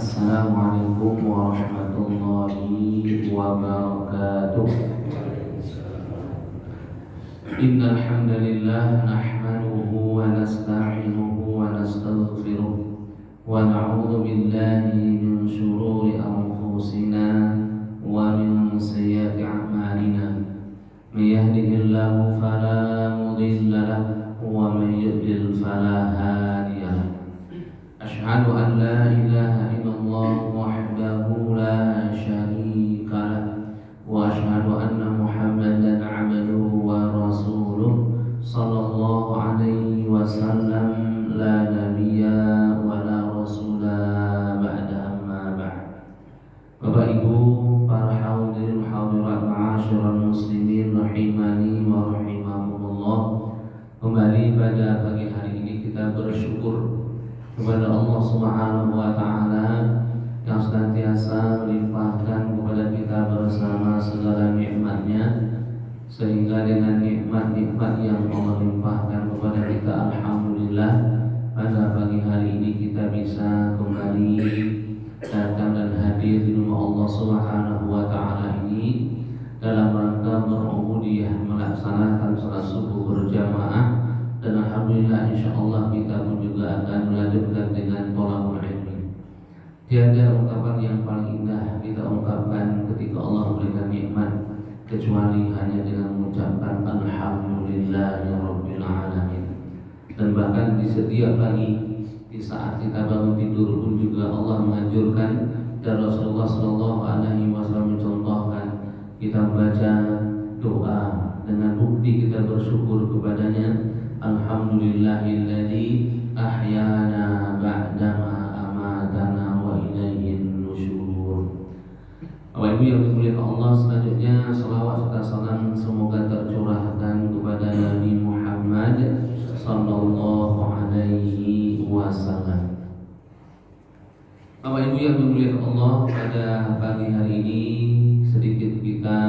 Assalamualaikum warahmatullahi wabarakatuh. Innal hamdalillah nahmaduhu wa nasta'inuhu wa nastaghfiruh wa na'udzu billahi min shururi anfusina wa min sayyiati a'malina. May yahdihillahu fala mudilla lahu wa may yudlil fala hadiya lahu. Asyhadu an la ilaha illallah wahdahu la syarika lah wa asyhadu anna Muhammadan abduhu wa rasuluh sallallahu alaihi wasallam la nabiyya wa la rasula ba'da amma ba'd. Bapak Ibu para hadirin hadirat ma'asyiral muslimin rahimani wa rahimakumullah. Kembali pada pagi hari ini kita bersyukur kepada Allah Subhanahu wa taala yang senantiasa melimpahkan kepada kita bersama segala nikmat-Nya, sehingga dengan nikmat-nikmat yang Allah limpahkan kepada kita, alhamdulillah pada pagi hari ini kita bisa kembali datang dan hadir di rumah Allah Subhanahu wa taala ini dalam rangka berubudiyah, melaksanakan salat subuh berjamaah. Dan alhamdulillah insyaallah kita pun juga akan melanjutkan dengan thalabul ilmi. Tiada ungkapan yang paling indah kita ungkapkan ketika Allah memberikan nikmat kecuali hanya dengan mengucapkan alhamdulillahirabbil alamin. Dan bahkan di setiap pagi di saat kita bangun tidur pun juga Allah menganjurkan, dan Rasulullah sallallahu alaihi wasallam mencontohkan kita membaca doa dengan bukti kita bersyukur kepadanya. Alhamdulillahilladzi ahyana ba'dama amatana wa ilaihin nusyur. Bapak Ibu yang dimuliakan Allah, selanjutnya salawat serta salam semoga tercurahkan kepada Nabi Muhammad sallallahu alaihi wasallam. Bapak Ibu yang dimuliakan Allah, pada pagi hari ini sedikit kita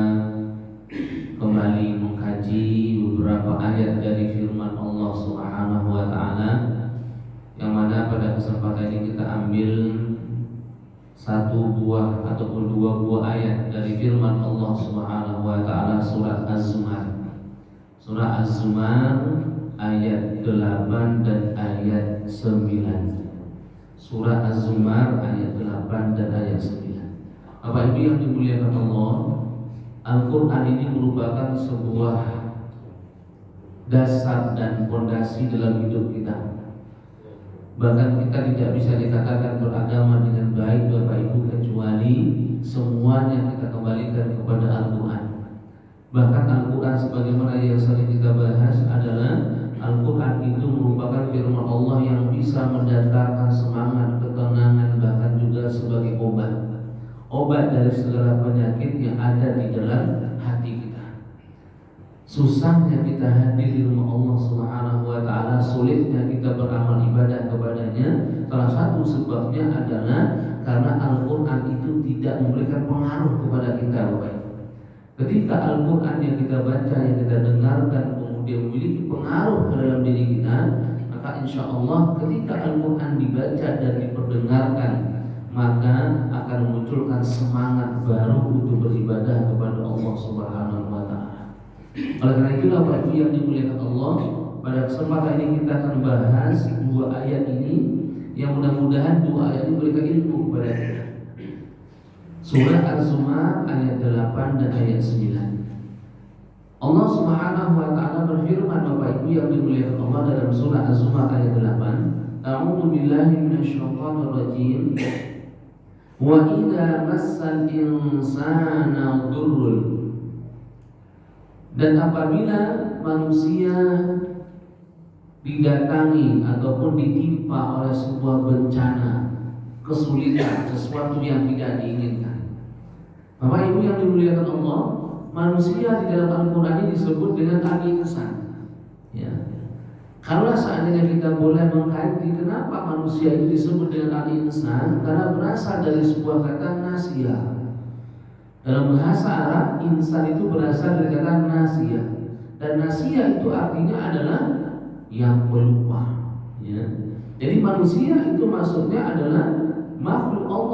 kembali mengkaji beberapa ayat dari firman Allah Subhanahu wa taala, yang mana pada kesempatan ini kita ambil satu buah ataupun dua buah ayat dari firman Allah Subhanahu wa taala, surat Az-Zumar. Surah Az-Zumar ayat 8 dan ayat 9. Surah Az-Zumar ayat 8 dan ayat 9. Bapak Ibu yang dimuliakan Allah, Al-Quran ini merupakan sebuah dasar dan fondasi dalam hidup kita. Bahkan kita tidak bisa dikatakan beragama dengan baik Bapak Ibu kecuali semuanya kita kembalikan kepada Al-Quran. Bahkan Al-Quran sebagaimana yang sering kita bahas adalah Al-Quran itu merupakan firman Allah yang bisa mendatangkan semangat, ketenangan, bahkan juga sebagai obat dari segala penyakit yang ada di dalam hati kita. Susahnya kita hadir di rumah Allah Subhanahu wa taala, sulitnya kita beramal ibadah kepadanya, salah satu sebabnya adalah karena Al-Qur'an itu tidak memberikan pengaruh kepada kita, Bapak. Ketika Al-Qur'an yang kita baca, yang kita dengarkan kemudian memiliki pengaruh ke dalam diri kita, maka insya Allah ketika Al-Qur'an dibaca dan diperdengarkan, maka akan memunculkan semangat baru untuk beribadah kepada Allah Subhanahu wa taala. Oleh karena itulah Bapak Ibu yang dimuliakan Allah, pada kesempatan ini kita akan bahas dua ayat ini yang mudah-mudahan dua ayat ini memberikan ilmu kepada kita. Surah Az-Zumar ayat 8 dan ayat 9. Allah Subhanahu wa taala berfirman, Bapak Ibu yang dimuliakan Allah, dalam surah Az-Zumar ayat 8, A'udzu billahi minasyaitonir rajim. Wa idza massal insana dhurrun. Dan apabila manusia didatangi ataupun ditimpa oleh sebuah bencana, kesulitan, sesuatu yang tidak diinginkan. Bapak Ibu yang dimuliakan Allah, manusia di dalam Al-Quran ini disebut dengan al-insan. Ya. Kalau seandainya kita boleh mengkaji kenapa manusia itu disebut dengan al-insan, karena berasal dari sebuah kata nasiyah. Dalam bahasa Arab, insan itu berasal dari kata nasiyah, dan nasiyah itu artinya adalah yang pelupa. Ya. Jadi manusia itu maksudnya adalah makhluk Allah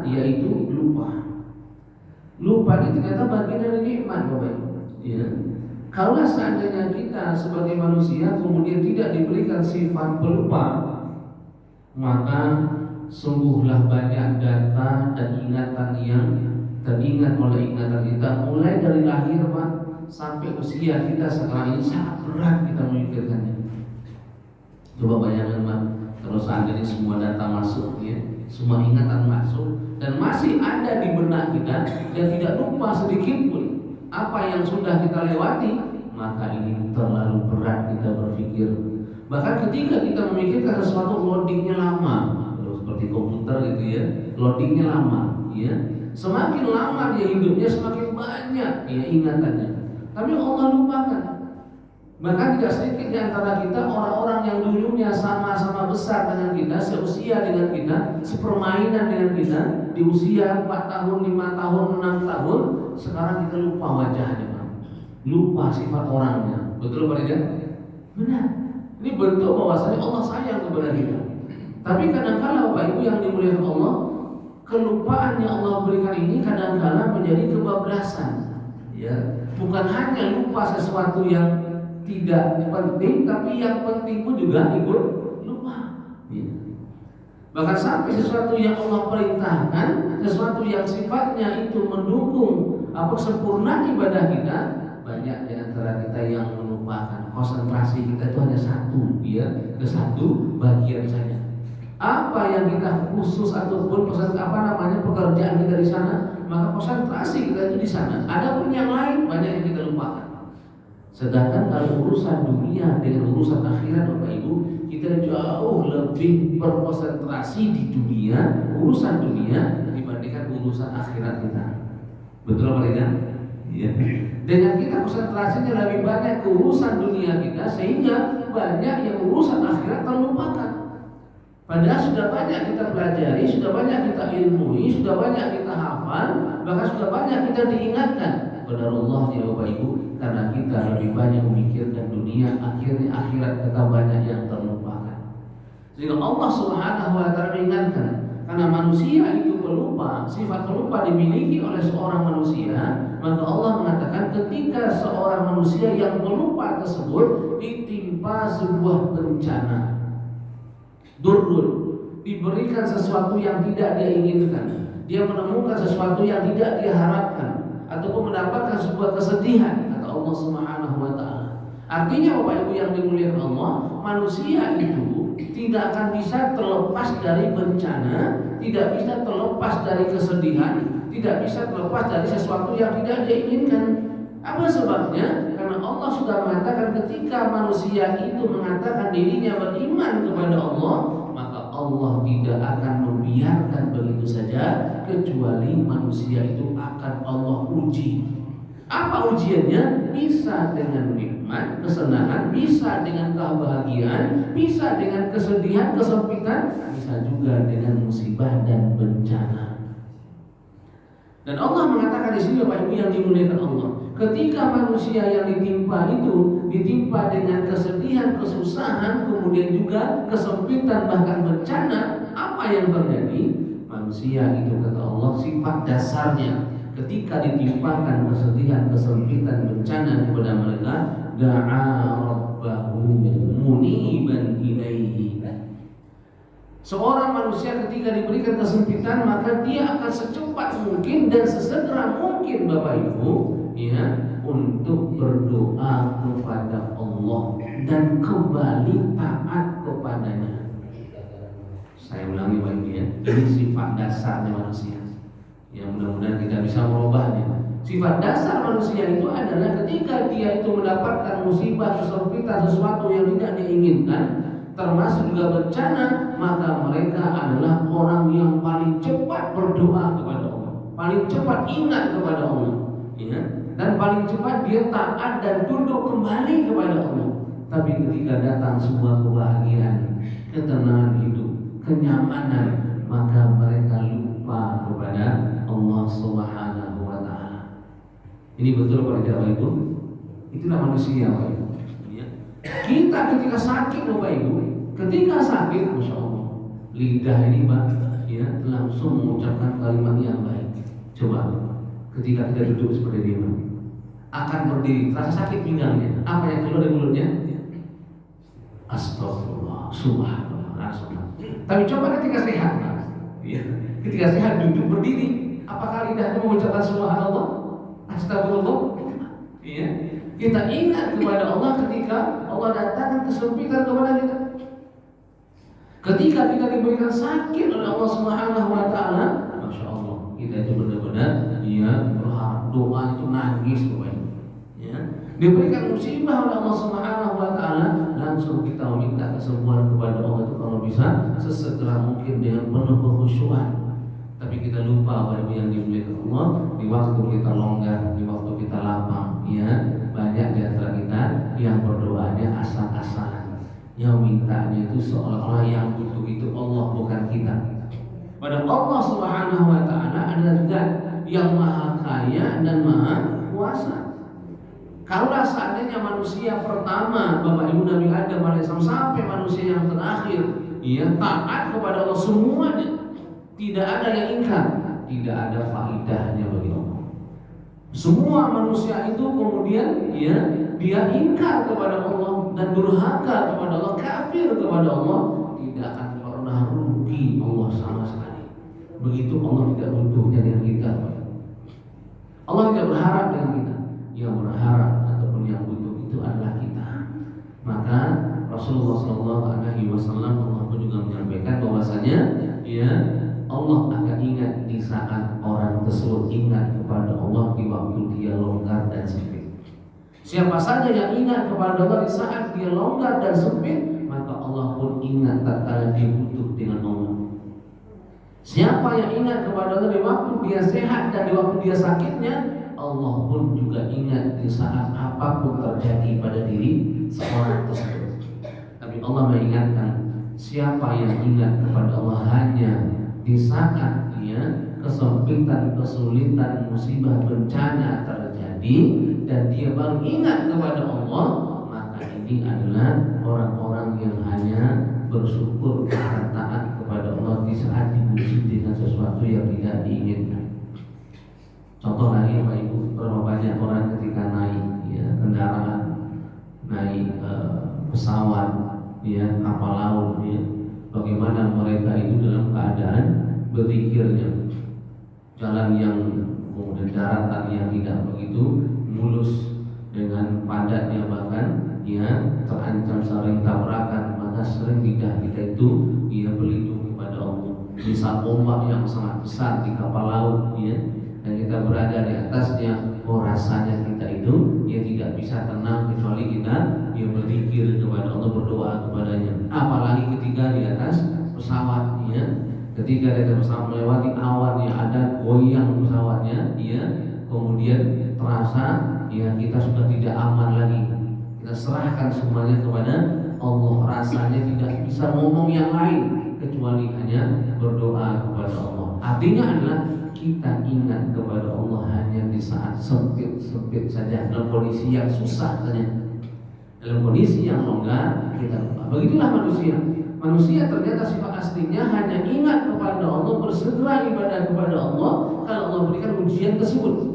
yaitu lupa. Lupa ini ternyata bagian dari nikmat, Bapak Ibu. Ya. Kalau seandainya kita sebagai manusia kemudian tidak diberikan sifat pelupa, maka sungguhlah banyak data dan ingatan yang teringat oleh ingatan kita mulai dari lahir, Pak, sampai usia kita sekarang ini sangat berat kita memikirkannya. Coba bayangkan, Pak, kalau seandainya semua data masuk, ya, semua ingatan masuk dan masih ada di benak kita dan tidak lupa sedikit pun apa yang sudah kita lewati, maka ini terlalu berat kita berpikir. Bahkan ketika kita memikirkan sesuatu loadingnya lama, seperti komputer gitu ya, loadingnya lama, ya. Semakin lama dia hidupnya semakin banyak ya ingatannya. Tapi Allah lupakan. Bahkan tidak sedikit di antara kita orang-orang yang dulunya sama-sama besar dengan kita, seusia dengan kita, sepermainan dengan kita, di usia 4 tahun, 5 tahun, 6 tahun, sekarang kita lupa wajahnya, Pak. Lupa sifat orangnya. Betul Pak Ridwan? Benar. Ini bentuk bahwasanya Allah sayang kepada kita. Tapi kadang-kala Bapak Ibu yang dimuliakan Allah, kelupaan yang Allah berikan ini kadang-kala menjadi kebablasan. Ya, bukan hanya lupa sesuatu yang tidak penting, tapi yang penting pun juga ikut lupa. Ya. Bahkan sampai sesuatu yang Allah perintahkan, sesuatu yang sifatnya itu mendukung sempurna ibadah kita, banyak di antara kita yang melupakan. Konsentrasi kita itu hanya satu, ya, ke satu bagian saja. Apa yang kita khusus ataupun pekerjaan kita di sana, maka konsentrasi kita itu di sana. Adapun yang lain banyak yang kita lupakan. Sedangkan kalau urusan dunia dengan urusan akhirat, Bapak Ibu, kita jauh lebih berkonsentrasi di dunia, urusan dunia dibandingkan urusan akhirat kita. Betul apa tidak? Ya. Dengan kita konsentrasinya lebih banyak ke urusan dunia kita, sehingga banyak yang urusan akhirat terlupakan. Padahal sudah banyak kita pelajari, sudah banyak kita ilmui, sudah banyak kita hafal, bahkan sudah banyak kita diingatkan. Qadarullah ya Bapak Ibu, karena kita lebih banyak memikirkan dunia, akhirnya akhirat kita banyak yang terlupakan. Sehingga Allah Subhanahu wa taala mengingatkan, karena manusia itu pelupa, sifat pelupa dimiliki oleh seorang manusia, maka Allah mengatakan ketika seorang manusia yang pelupa tersebut ditimpa sebuah bencana, durrun, diberikan sesuatu yang tidak dia inginkan, dia menemukan sesuatu yang tidak dia harapkan, ataupun mendapatkan sebuah kesedihan, kata Allah Subhanahu wa taala. Artinya Bapak Ibu yang dimuliakan Allah, manusia itu tidak akan bisa terlepas dari bencana, tidak bisa terlepas dari kesedihan, tidak bisa terlepas dari sesuatu yang tidak dia inginkan. Apa sebabnya? Karena Allah sudah mengatakan ketika manusia itu mengatakan dirinya beriman kepada Allah, maka Allah tidak akan membiarkan begitu saja, kecuali manusia itu akan Allah uji. Apa ujiannya? Bisa dengan nikmat, kesenangan, bisa dengan kebahagiaan, bisa dengan kesedihan, kesempitan, bisa juga dengan musibah dan bencana. Dan Allah mengatakan di sini Bapak Ibu yang dimuliakan Allah, ketika manusia yang ditimpa itu ditimpa dengan kesedihan, kesusahan, kemudian juga kesempitan bahkan bencana, apa yang terjadi? Manusia itu kata Allah sifat dasarnya ketika ditimpakan kesedihan, kesempitan, bencana kepada mereka, da'a rabbahu muniban ilaihi. Seorang manusia ketika diberikan kesempitan, maka dia akan secepat mungkin dan sesegera mungkin Bapak Ibu, ya, untuk berdoa kepada Allah dan kembali taat kepadanya. Saya ulangi Bapak Ibu ya, ini sifat dasarnya manusia. Yang mudah-mudahan kita bisa merubahnya. Sifat dasar manusia itu adalah ketika dia itu mendapatkan musibah, kesempitan, sesuatu yang tidak diinginkan, termasuk juga bencana, maka mereka adalah orang yang paling cepat berdoa kepada Allah, paling cepat ingat kepada Allah, ya, dan paling cepat dia taat dan tunduk kembali kepada Allah. Tapi ketika datang sebuah kebahagiaan, ketenangan hidup, kenyamanan, maka mereka lupa kepada Allah Subhanahu wa taala. Ini betul Bapak Ibu? Itulah manusia Bapak Ibu. Ya. Kita ketika sakit Bapak Ibu, ketika sakit, Masya Allah, lidah ini Pak, ya langsung mengucapkan kalimat yang baik. Coba ketika kita duduk seperti ini, akan berdiri, terasa sakit pinggangnya. Apa yang keluar dari mulutnya? Astagfirullah, subhanallah, Tapi coba ketika sehat, ya, ketika sehat duduk berdiri, apakah lidahnya mengucapkan subhanallah, astagfirullah? Ya, kita ingat kepada Allah ketika Allah datangkan kesempitan kepada kita. Ketika kita diberikan sakit oleh Allah Subhanahu wa taala, Masya Allah, kita itu benar-benar berharap, doa itu nangis ya. Diberikan musibah oleh Allah Subhanahu wa taala, langsung kita meminta kesembuhan kepada Allah itu kalau bisa sesegera mungkin dengan penuh kekhusyuan. Tapi kita lupa bahwa yang dimuliakan Allah, di waktu kita longgar, di waktu kita lapang, ya, banyak di antara kita yang berdoanya asal-asalan. Yang mintanya itu seolah-olah yang butuh itu Allah, bukan kita. Pada Allah Subhanahu wa taala adalah Zat yang maha kaya dan maha kuasa. Kalau seandainya manusia pertama, Bapak Ibu Nabi Adam alaihissalam sampai manusia yang terakhir, taat kepada Allah semuanya, tidak ada yang ingkar, tidak ada faedahnya bagi Allah. Semua manusia itu kemudian dia ingkar kepada Allah dan durhaka kepada Allah, kafir kepada Allah, tidak akan pernah rugi Allah sama sekali. Begitu Allah tidak butuhnya dengan kita. Allah tidak berharap dengan kita. Yang berharap ataupun yang butuh itu adalah kita. Maka Rasulullah SAW Allah pun juga menyampaikan bahwasanya Allah akan ingat di saat orang tersebut ingat kepada Allah di waktu dia longgar dan sempit. Siapa saja yang ingat kepada Allah di saat dia longgar dan sempit, maka Allah pun ingat tatkala dia butuh dengan Allah. Siapa yang ingat kepada Allah di waktu dia sehat dan di waktu dia sakitnya, Allah pun juga ingat di saat apapun terjadi pada diri seorang tersebut. Tapi Allah mengingatkan, siapa yang ingat kepada Allah hanya di saat kesempitan, kesulitan, musibah, bencana terjadi dan dia baru ingat kepada Allah, maka ini adalah orang-orang yang hanya bersyukur karena taat kepada Allah di saat diuji dengan sesuatu yang tidak diinginkan. Contoh lagi Bapak Ibu, berapa banyak orang ketika naik kendaraan, naik pesawat, kapal laut, bagaimana mereka itu dalam keadaan berzikirnya, jalan yang kemudian daratan yang tidak begitu mulus dengan padatnya, bahkan terancam sering tabrakan, maka sering lidah kita itu berlindung kepada Allah. Misal ombak yang sangat besar di kapal laut, dan kita berada di atasnya, rasanya kita itu tidak bisa tenang kecuali kita berzikir kepada Allah, berdoa kepadanya. Apalagi ketika di atas pesawat, ketika di atas pesawat melewati awan yang ada goyang pesawatnya, kemudian terasa kita sudah tidak aman lagi. Kita serahkan semuanya kepada Allah, rasanya tidak bisa ngomong yang lain kecuali hanya berdoa kepada Allah. Artinya adalah kita ingat kepada Allah hanya di saat sempit saja, dalam kondisi yang susah saja. Dalam kondisi yang longgar kita lupa. Begitulah manusia. Manusia ternyata sifat aslinya hanya ingat kepada Allah, bersegera ibadah kepada Allah kalau Allah berikan ujian tersebut.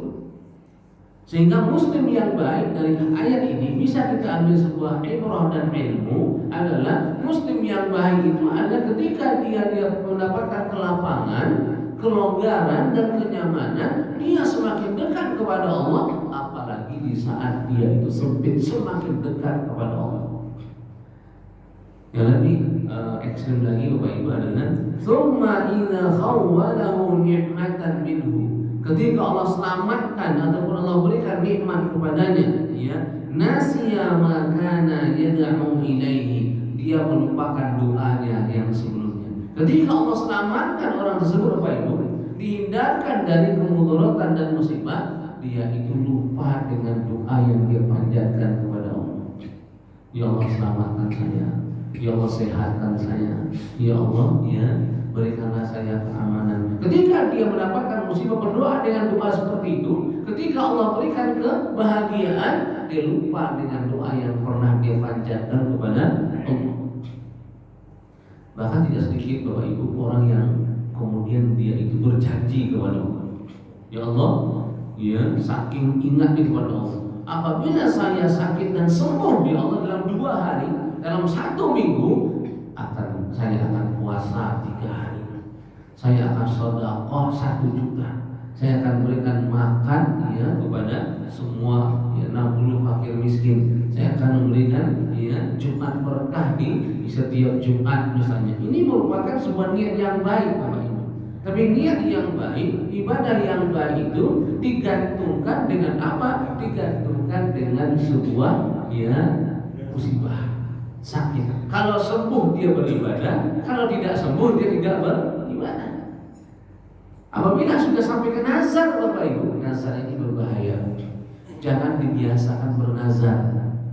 Sehingga muslim yang baik dari ayat ini bisa kita ambil sebuah ibrah dan ilmu adalah muslim yang baik itu adalah ketika dia mendapatkan kelapangan, kelonggaran dan kenyamanan, dia semakin dekat kepada Allah, apalagi di saat dia itu sempit semakin dekat kepada Allah. Yang lebih ekstrem lagi Bapak Ibu adalah tsumma idza khawwalahu ni'matan minhu. Ketika Allah selamatkan ataupun Allah berikan nikmat kepadanya, nasiya ma kana yad'u ilaihi, dia melupakan doanya yang sebelumnya. Ketika Allah selamatkan orang tersebut Bapak Ibu, dihindarkan dari kemudaratan dan musibah, dia itu lupa dengan doa yang dia panjatkan kepada Allah. Ya Allah, selamatkan saya. Ya Allah, sehatkan saya. Ya Allah, berikanlah saya keamanan. Ketika dia mendapatkan musibah, berdoa dengan doa seperti itu. Ketika Allah berikan kebahagiaan, dia lupa dengan doa yang pernah dia panjatkan kepada Allah. Bahkan tidak sedikit Bapak Ibu orang yang kemudian dia itu berjanji kepada Allah, ya Allah, ya saking ingatnya kepada Allah, apabila saya sakit dan sembuh ya Allah dalam 2 hari, dalam 1 minggu, saya akan puasa 3 hari, saya akan sedekah 1 juta, saya akan berikan makan ya kepada semua ya 60 fakir miskin, saya akan memberikan ya Jumat berkah di setiap Jumat misalnya. Ini merupakan sebuah niat yang baik Bapak Ibu. Tapi niat yang baik, ibadah yang baik itu digantungkan dengan apa? Digantungkan dengan sebuah ya musibah, sakit. Kalau sembuh dia beribadah, kalau tidak sembuh dia tidak beribadah. Apabila sudah sampai ke nazar Bapak Ibu, nazar ini berbahaya. Jangan dibiasakan bernazar.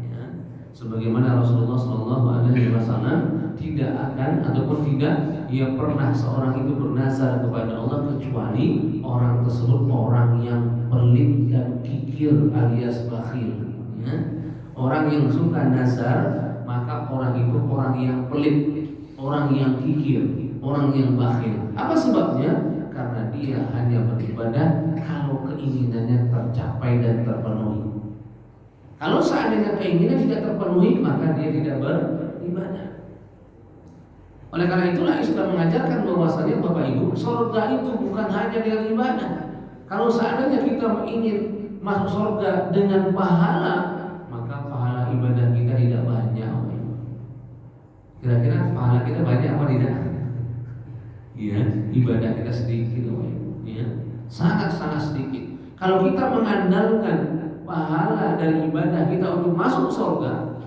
Ya. Sebagaimana Rasulullah SAW tidak akan ataupun tidak ia pernah seorang itu bernazar kepada Allah kecuali orang tersebut orang yang pelit dan kikir alias bakhil. Ya. Orang yang suka nazar maka orang itu orang yang pelit, orang yang kikir, orang yang bakhil. Apa sebabnya? Karena dia hanya beribadah kalau keinginannya tercapai dan terpenuhi. Kalau seandainya keinginan tidak terpenuhi, maka dia tidak beribadah. Oleh karena itulah Islam mengajarkan bahwasanya Bapak Ibu, surga itu bukan hanya dengan ibadah. Kalau seandainya kita ingin masuk surga dengan pahala, maka pahala ibadah kita tidak banyak Bapak Ibu. Kira-kira pahala kita banyak apa tidak? Ya, ibadah kita sedikit Bapak Ibu, ya. Sangat-sangat sedikit. Kalau kita mengandalkan pahala dari ibadah kita untuk masuk surga,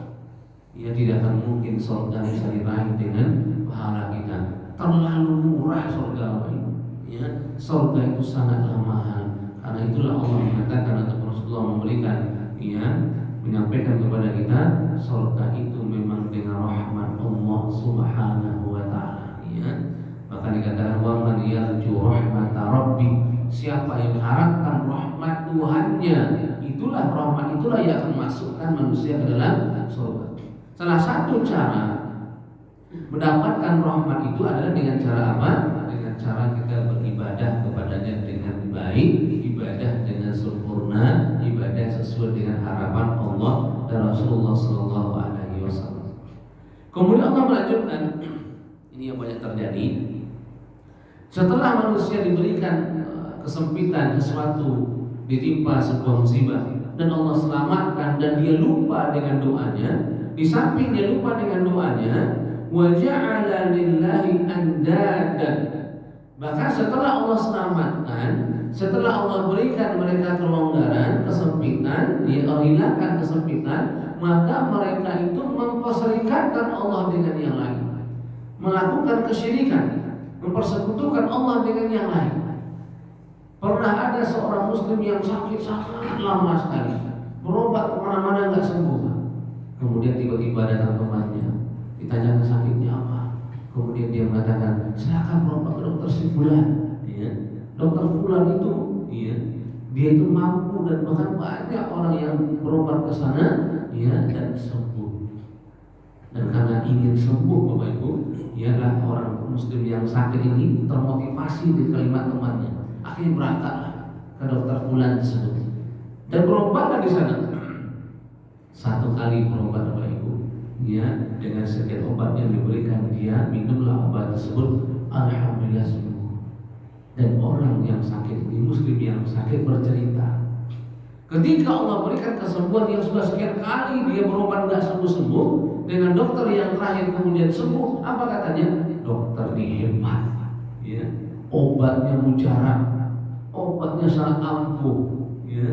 ya tidak akan mungkin surga bisa diraih dengan pahala kita. Terlalu murah surga Bapak Ibu, ya. Surga itu sangatlah mahal. Karena itulah Allah mengatakan atau Rasulullah memberikan, ya, menyampaikan kepada kita, surga itu memang dengan rahmat Allah Subhanahu wa taala, ya. Maka dikatakan wa man yarju rahmata rabbi, siapa yang mengharapkan rahmat Tuhannya, itulah rahmat itulah yang akan masukkan manusia ke dalam surga. Salah satu cara mendapatkan rahmat itu adalah dengan cara apa? Dengan cara kita beribadah kepadanya dengan baik, ibadah dengan sempurna, ibadah sesuai dengan harapan Allah dan Rasulullah Sallallahu Alaihi Wasallam. Kemudian Allah melanjutkan, ini yang banyak terjadi. Setelah manusia diberikan kesempitan sesuatu, ditimpa sebuah musibah dan Allah selamatkan dan dia lupa dengan doanya, di samping dia lupa dengan doanya, wa ja'ala lillahi andadan. Bahkan setelah Allah selamatkan, setelah Allah berikan mereka kelonggaran, kesempitan, dia hilangkan kesempitan, maka mereka itu memperserikatkan Allah dengan yang lain, melakukan kesyirikan, mempersekutukan Allah dengan yang lain. Pernah ada seorang muslim yang sakit sangat lama sekali, berobat kemana-mana nggak sembuh. Kemudian tiba-tiba datang temannya, ditanyakan sakitnya apa. Kemudian dia mengatakan, silakan berobat ke dokter si Fulan. Ya. Dokter Fulan itu, ya, dia itu mampu dan bahkan banyak orang yang berobat ke sana, ya, dan sembuh. Dan karena ingin sembuh Bapak Ibu, ialah orang muslim yang sakit ini termotivasi di kalimat temannya. Akhirnya berangkatlah ke dokter Fulan tersebut dan berobatlah di sana. 1 kali berobat Bapak Ibu, ya, dengan sekian obat yang diberikan dia, minumlah obat tersebut, alhamdulillah sembuh. Dan orang yang sakit ini, muslim yang sakit, bercerita, ketika Allah berikan kesembuhan yang sudah sekian kali dia berobat nggak sembuh-sembuh, dengan dokter yang terakhir kemudian sembuh, apa katanya? Dokter ini hebat, ya. Obatnya mujarab, obatnya sangat ampuh, ya.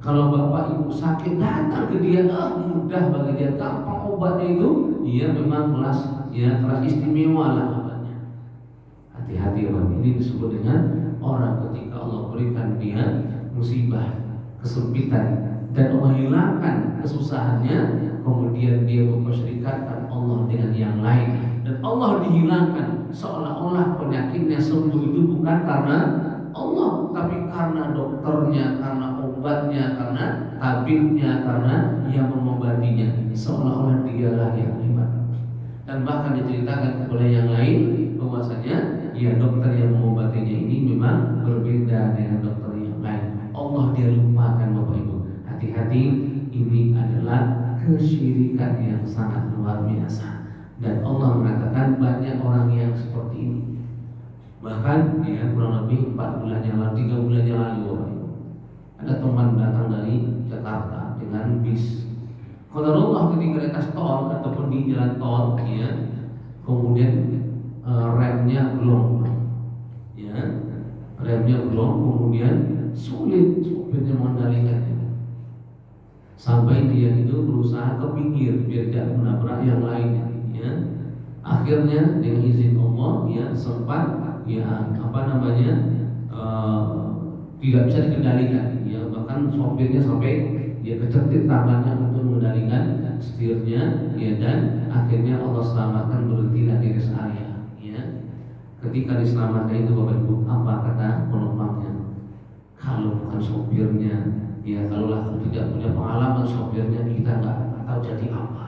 Kalau Bapak Ibu sakit datang ke dia, mudah bagi dia, gampang obatnya itu, ya memang kelas, ya kelas istimewa lah obatnya. Hati-hati orang ini disebut dengan orang ketika Allah berikan dia musibah, kesempitan, dan Allah hilangkan kesusahannya, kemudian dia memperserikatkan Allah dengan yang lain, dan Allah dihilangkan, seolah-olah penyakitnya sembuh itu bukan karena Allah, tapi karena dokternya, karena obatnya, karena tabibnya, karena yang mengobatinya, seolah-olah dialah yang hebat. Dan bahkan diceritakan kepada yang lain bahwasanya ya dokter yang dengan dokter yang lain. Allah dia lupakan Bapak Ibu. Hati-hati, ini adalah kesyirikan yang sangat luar biasa. Dan Allah mengatakan banyak orang yang seperti ini. Bahkan ya kurang lebih 4 bulan yang lalu, 3 bulan yang lalu Bapak Ibu, ada teman datang dari Jakarta dengan bis. Qadarullah ketika di atas tol ataupun di jalan tol ya, kemudian remnya belum ya, remnya belum, kemudian sulit supirnya mengendalikannya sampai dia itu berusaha ke pinggir biar tidak menabrak yang lainnya ya. Akhirnya dengan izin Allah ya sempat ya tidak bisa dikendalikan ya, bahkan sopirnya sampai dia kecentit tangannya untuk mengendalikan setirnya ya, dan akhirnya Allah selamatkan berhenti di rest area ya. Ketika diselamatkan itu Bapak Ibu, apa kata penumpangnya? Kalau bukan sopirnya ya, kalaulah tidak punya pengalaman sopirnya, kita nggak tahu jadi apa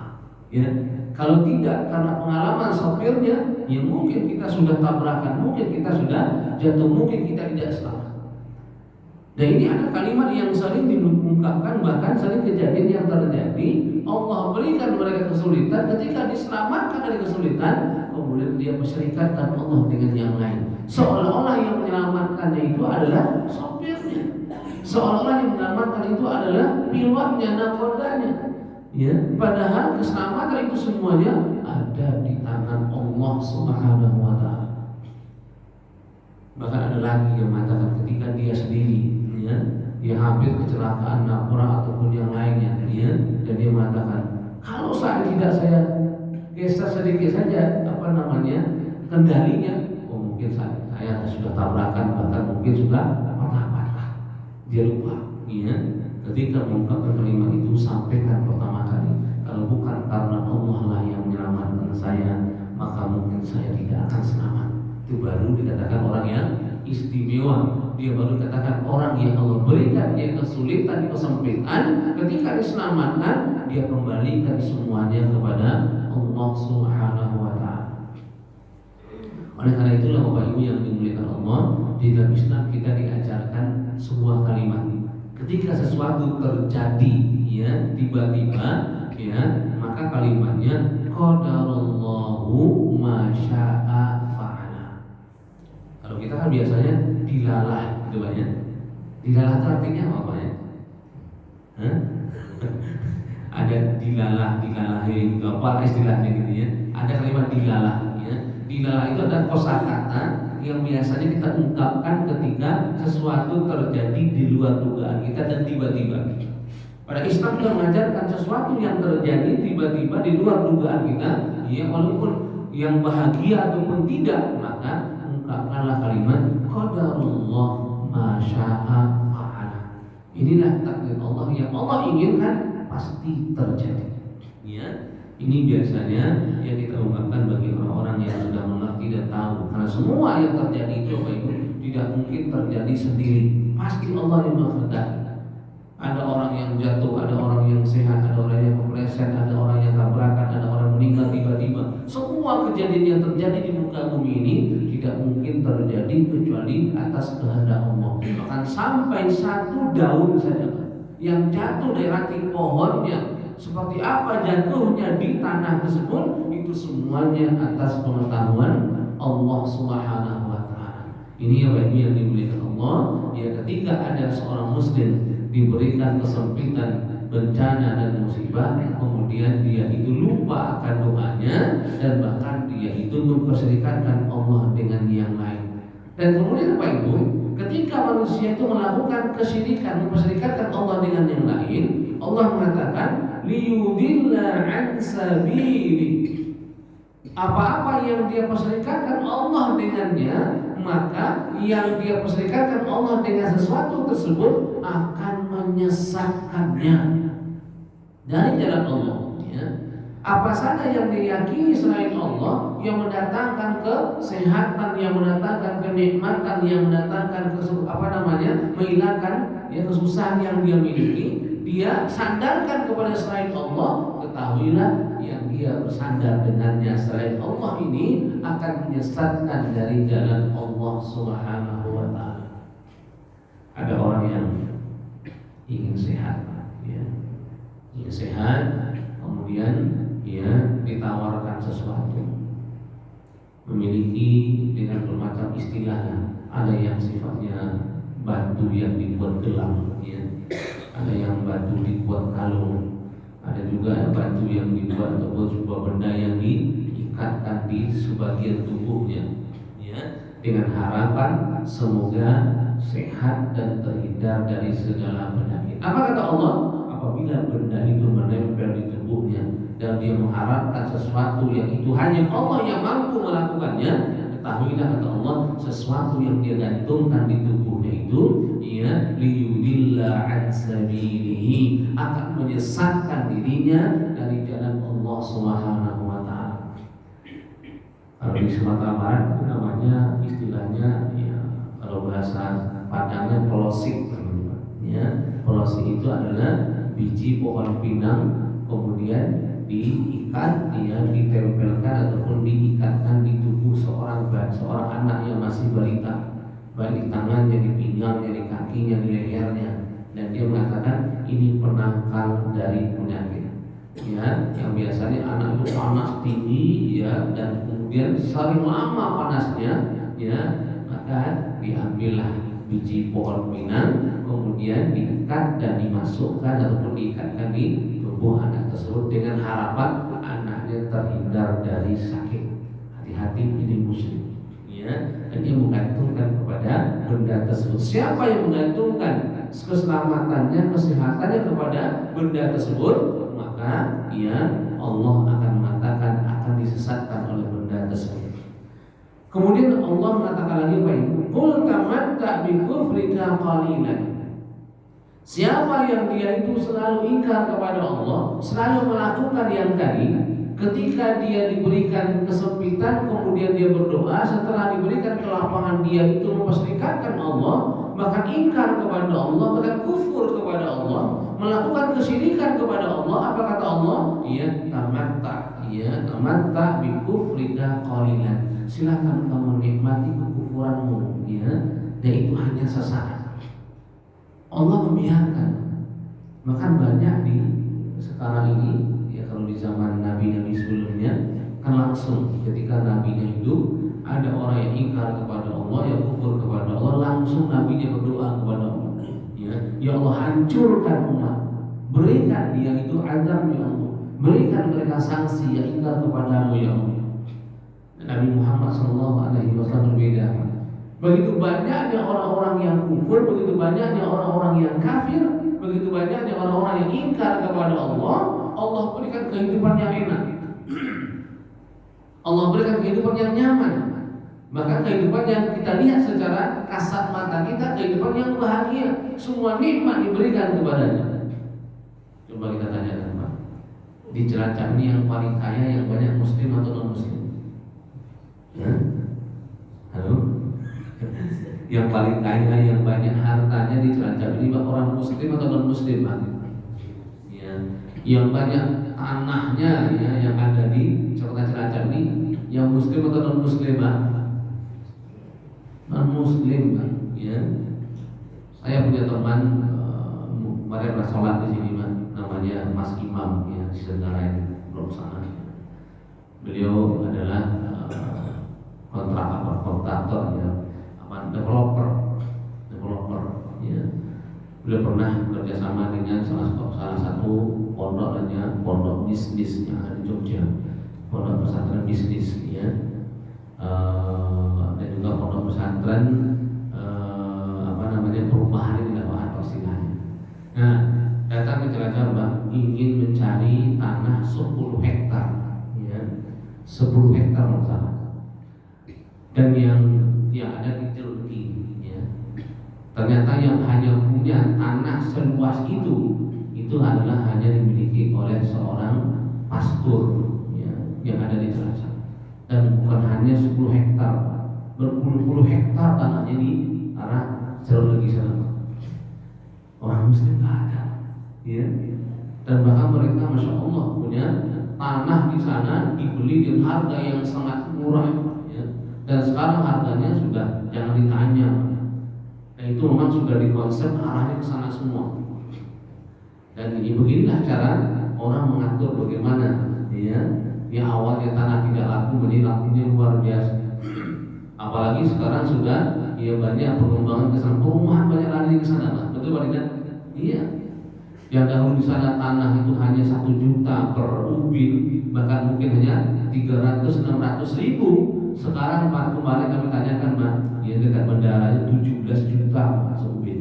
ya. Kalau tidak karena pengalaman sopirnya ya, mungkin kita sudah tabrakan, mungkin kita sudah jatuh, mungkin kita tidak selamat. Dan ini ada kalimat yang sering diungkapkan, bahkan sering kejadian yang terjadi. Allah berikan mereka kesulitan, ketika diselamatkan dari kesulitan, kemudian dia mensyirikatkan Allah dengan yang lain. Seolah-olah yang menyelamatkannya itu adalah sopirnya, seolah-olah yang menyelamatkan itu adalah pilotnya, nakodanya. Ya, padahal keselamatan itu semuanya ada di tangan Allah Subhanahu wa Ta'ala. Bahkan ada lagi yang mengatakan ketika dia sendiri ya, dia hampir kecelakaan nabrak ataupun yang lainnya ya, dan dia mengatakan kalau tidak saya geser sedikit saja kendalinya, mungkin saya sudah tabrakan, bahkan mungkin sudah patah-patah. Dia lupa ya, ketika mengungkapkan kalimat itu, sampaikan pertama kali, kalau bukan karena Allah lah yang menyelamatkan saya, maka mungkin saya tidak akan selamat. Itu baru dikatakan orang yang istimewa. Dia baru katakan orang yang Allah berikan dia kesulitan, kesempitan, ketika diselamatkan dia kembalikan semuanya kepada Allah Subhanahu wa Ta'ala. Oleh karena itulah Bapak Ibu yang dimuliakan Allah, di dalam Islam kita diajarkan sebuah kalimat. Ketika sesuatu terjadi ya, tiba-tiba ya, maka kalimatnya qadarallahu ma syaa fa'ala. Kalau kita kan biasanya dilalah gitu ya. Dilalah itu artinya apa ya? Ada dilalahi gitu, apa istilahnya gitu ya. Ada kalimat dilalah ya. Dilalah itu adalah kosakata yang biasanya kita ungkapkan ketika sesuatu terjadi di luar dugaan kita dan tiba-tiba. Pada Islam juga mengajarkan sesuatu yang terjadi tiba-tiba di luar dugaan kita, ya, walaupun yang bahagia ataupun tidak, maka ungkapkanlah kalimat qadarullah ma syaa fa'ala. Inilah takdir Allah, yang Allah inginkan pasti terjadi. Ya, ini biasanya yang kita ungkapkan bagi orang-orang yang sudah mengerti dan tahu, karena semua yang terjadi itu tidak mungkin terjadi sendiri, pasti Allah yang menghendaki. Ada orang yang jatuh, ada orang yang sehat, ada orang yang kepleset, ada orang yang tabrakan, ada orang meninggal tiba-tiba. Semua kejadian yang terjadi di muka bumi ini tidak mungkin terjadi kecuali atas kehendak Allah. Bahkan sampai satu daun saja yang jatuh dari ranting pohonnya, seperti apa jatuhnya di tanah tersebut, itu semuanya atas pengetahuan Allah Subhanahu wa Ta'ala. Ini yang dimuliakan Allah. Ya, ketika ada seorang muslim diberikan kesempitan, bencana dan musibah, kemudian dia itu lupa akan doanya dan bahkan dia itu memperserikatkan Allah dengan yang lain. Dan kemudian Bapak Ibu, ketika manusia itu melakukan kesyirikan, memperserikatkan Allah dengan yang lain, Allah mengatakan liyudilla an sabili. Apa-apa yang dia perserikatkan Allah dengannya, maka yang dia perserikatkan Allah dengan sesuatu tersebut akan menyesatkannya dari jalan Allah. Ya. Apa saja yang diyakini selain Allah, yang mendatangkan kesehatan, yang mendatangkan kenikmatan, yang mendatangkan menghilangkan ya kesusahan yang dia miliki, dia sandarkan kepada selain Allah. Ketahuilah yang dia bersandar dengannya selain Allah ini akan menyesatkan dari jalan Allah Subhanahu wa Ta'ala. Ada orang yang ingin sehat, ya, ingin sehat, kemudian ya ditawarkan sesuatu, memiliki dengan bermacam istilah. Ada yang sifatnya batu yang dibuat gelang, ya, ada yang batu dibuat kalung, ada juga batu yang dibuat ataupun sebuah benda yang diikatkan di sebagian tubuhnya, ya, dengan harapan semoga sehat dan terhindar dari segala penyakit. Apa kata Allah? Apabila benda itu menempel di tubuhnya dan dia mengharapkan sesuatu yang itu hanya Allah yang mampu melakukannya, ketahuilah kata Allah, sesuatu yang dia gantungkan di tubuhnya itu, ya, liyudilla an sabilihi, akan menyesatkan dirinya dari jalan Allah Subhanahu wa taala. Kalau di Sumatera Barat itu namanya istilahnya, ya, kalau bahasa Padangnya polosik, ya. Polosik itu adalah biji pohon pinang kemudian diikat, ya, ditempelkan ataupun diikatkan di tubuh seorang anak yang masih balita, baik di tangannya, di pinggangnya, di kakinya, di lehernya, dan dia mengatakan ini penangkal dari penyakit, ya, yang biasanya anak itu panas tinggi, ya, dan kemudian sering lama panasnya, ya, maka diambillah biji pohon pinang kemudian diikat dan dimasukkan ataupun diikatkan di tubuh anak tersebut dengan harapan anaknya terhindar dari sakit. Hati-hati, ini muslim, ya, dan dia menggantungkan kepada benda tersebut. Siapa yang menggantungkan keselamatannya, kesehatannya kepada benda tersebut, maka ya Allah akan mengatakan akan disesatkan oleh benda tersebut. Kemudian Allah mengatakan lagi, qul tamatta bi kufrika qalilan. Siapa yang dia itu selalu ingkar kepada Allah, selalu melakukan yang tadi, ketika dia diberikan kesempitan kemudian dia berdoa, setelah diberikan kelapangan dia itu memperserikatkan Allah, maka ingkar kepada Allah, bahkan kufur kepada Allah, melakukan kesyirikan kepada Allah. Apa kata Allah? Ya tamatta bi kufrika qalilan. Silakan kamu nikmati kekufuranmu, ya, dan itu hanya sesaat. Allah membiarkan. Maka banyak di sekarang ini, ya, kalau di zaman nabi-nabi sebelumnya kan langsung ketika nabinya hidup ada orang yang ingkar kepada Allah, yang kufur kepada Allah, langsung nabinya berdoa kepada Allah, ya Allah, hancurkan umat, berikan dia itu azab, ya Allah, berikan mereka sanksi yang ingkar kepadamu, ya Allah. Nabi Muhammad SAW berbeda. Begitu banyaknya orang-orang yang kufur, begitu banyaknya orang-orang yang kafir, begitu banyaknya orang-orang yang ingkar kepada Allah, Allah berikan kehidupan yang enak, Allah berikan kehidupan yang nyaman. Maka kehidupan yang kita lihat secara kasat mata kita, kehidupan yang bahagia, semua nikmat diberikan kepadanya. Coba kita tanyakan, Pak, di Cilacap ini yang paling kaya yang banyak muslim atau non muslim? Ya? Halo? Yang paling kaya, yang banyak hartanya di Cilacap ini, Pak, orang muslim atau non muslim, Pak? Ya. Yang banyak tanahnya, ya, yang ada di Kota Cilacap ini, yang muslim atau non muslim, Pak? Non muslim, Pak. Ya. Saya punya teman kemarin pernah sholat di sini, Pak, namanya Mas Imam, ya, di Sengarai, belum sana. Beliau adalah kontraktor, ya, developer, ya. Beliau pernah bekerja sama dengan salah satu pondok, pondok bisnis yang ada di Jogja, pondok pesantren bisnis, ya, dan juga pondok pesantren perubahan ini dakwah istilahnya. Nah, datang ke Cilacap, Bang, ingin mencari tanah 10 hektar, ya, 10 hektar masalah. Dan yang ada di Turki, ya, ternyata yang hanya punya tanah seluas itu adalah hanya dimiliki oleh seorang pastor, ya, yang ada di Cilacap. Dan bukan hanya 10 hektar, berpuluh-puluh hektar tanahnya di arah jauh lagi sana. Orang muslim nggak ada, ya. Dan bahkan mereka, masya Allah, punya tanah di sana dibeli dengan harga yang sangat murah, ya. Dan sekarang harganya sudah jangan ditanya. Dan itu memang memang sudah dikonsep arahnya ke sana semua. Dan ini beginilah cara orang mengatur bagaimana yang awalnya tanah tidak laku menjadi lakunya luar biasa. Apalagi sekarang sudah banyak pengembangan ke sana, perumahan banyak lari ke sana, Pak. Betul Pak Dinan? Iya. Yang dahulu di sana tanah itu hanya 1 juta per ubin, bahkan mungkin hanya 300-600 ribu. Sekarang Pak, kemarin kami tanyakan Pak, dekat bandara itu 17 juta Pak seubin.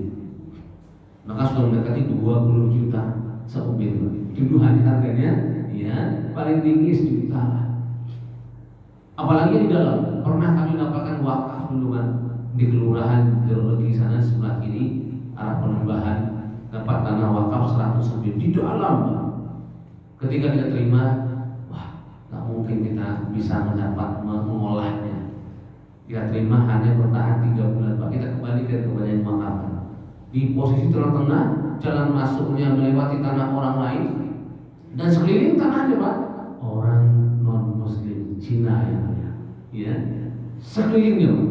Maka sudah mendekati 20 juta seubin. Dulu hanya harganya paling tinggi sejuta lah. Apalagi di dalam pernah kami dapatkan wakaf dulu Pak, di kelurahan Geologi sana sebelah kiri arah Penambahan, dapat tanah wakaf 100 ubin di dalam Pak. Ketika kita terima, wah, tak mungkin kita bisa mendapat mengolahnya. Kita terima hanya bertahan 3 bulan Pak. Kita kembalikan kepada yang mengakar. Di posisi tengah-tengah, jalan masuknya melewati tanah orang lain, dan sekeliling tanahnya Pak, orang non Muslim Cina sekelilingnya Pak,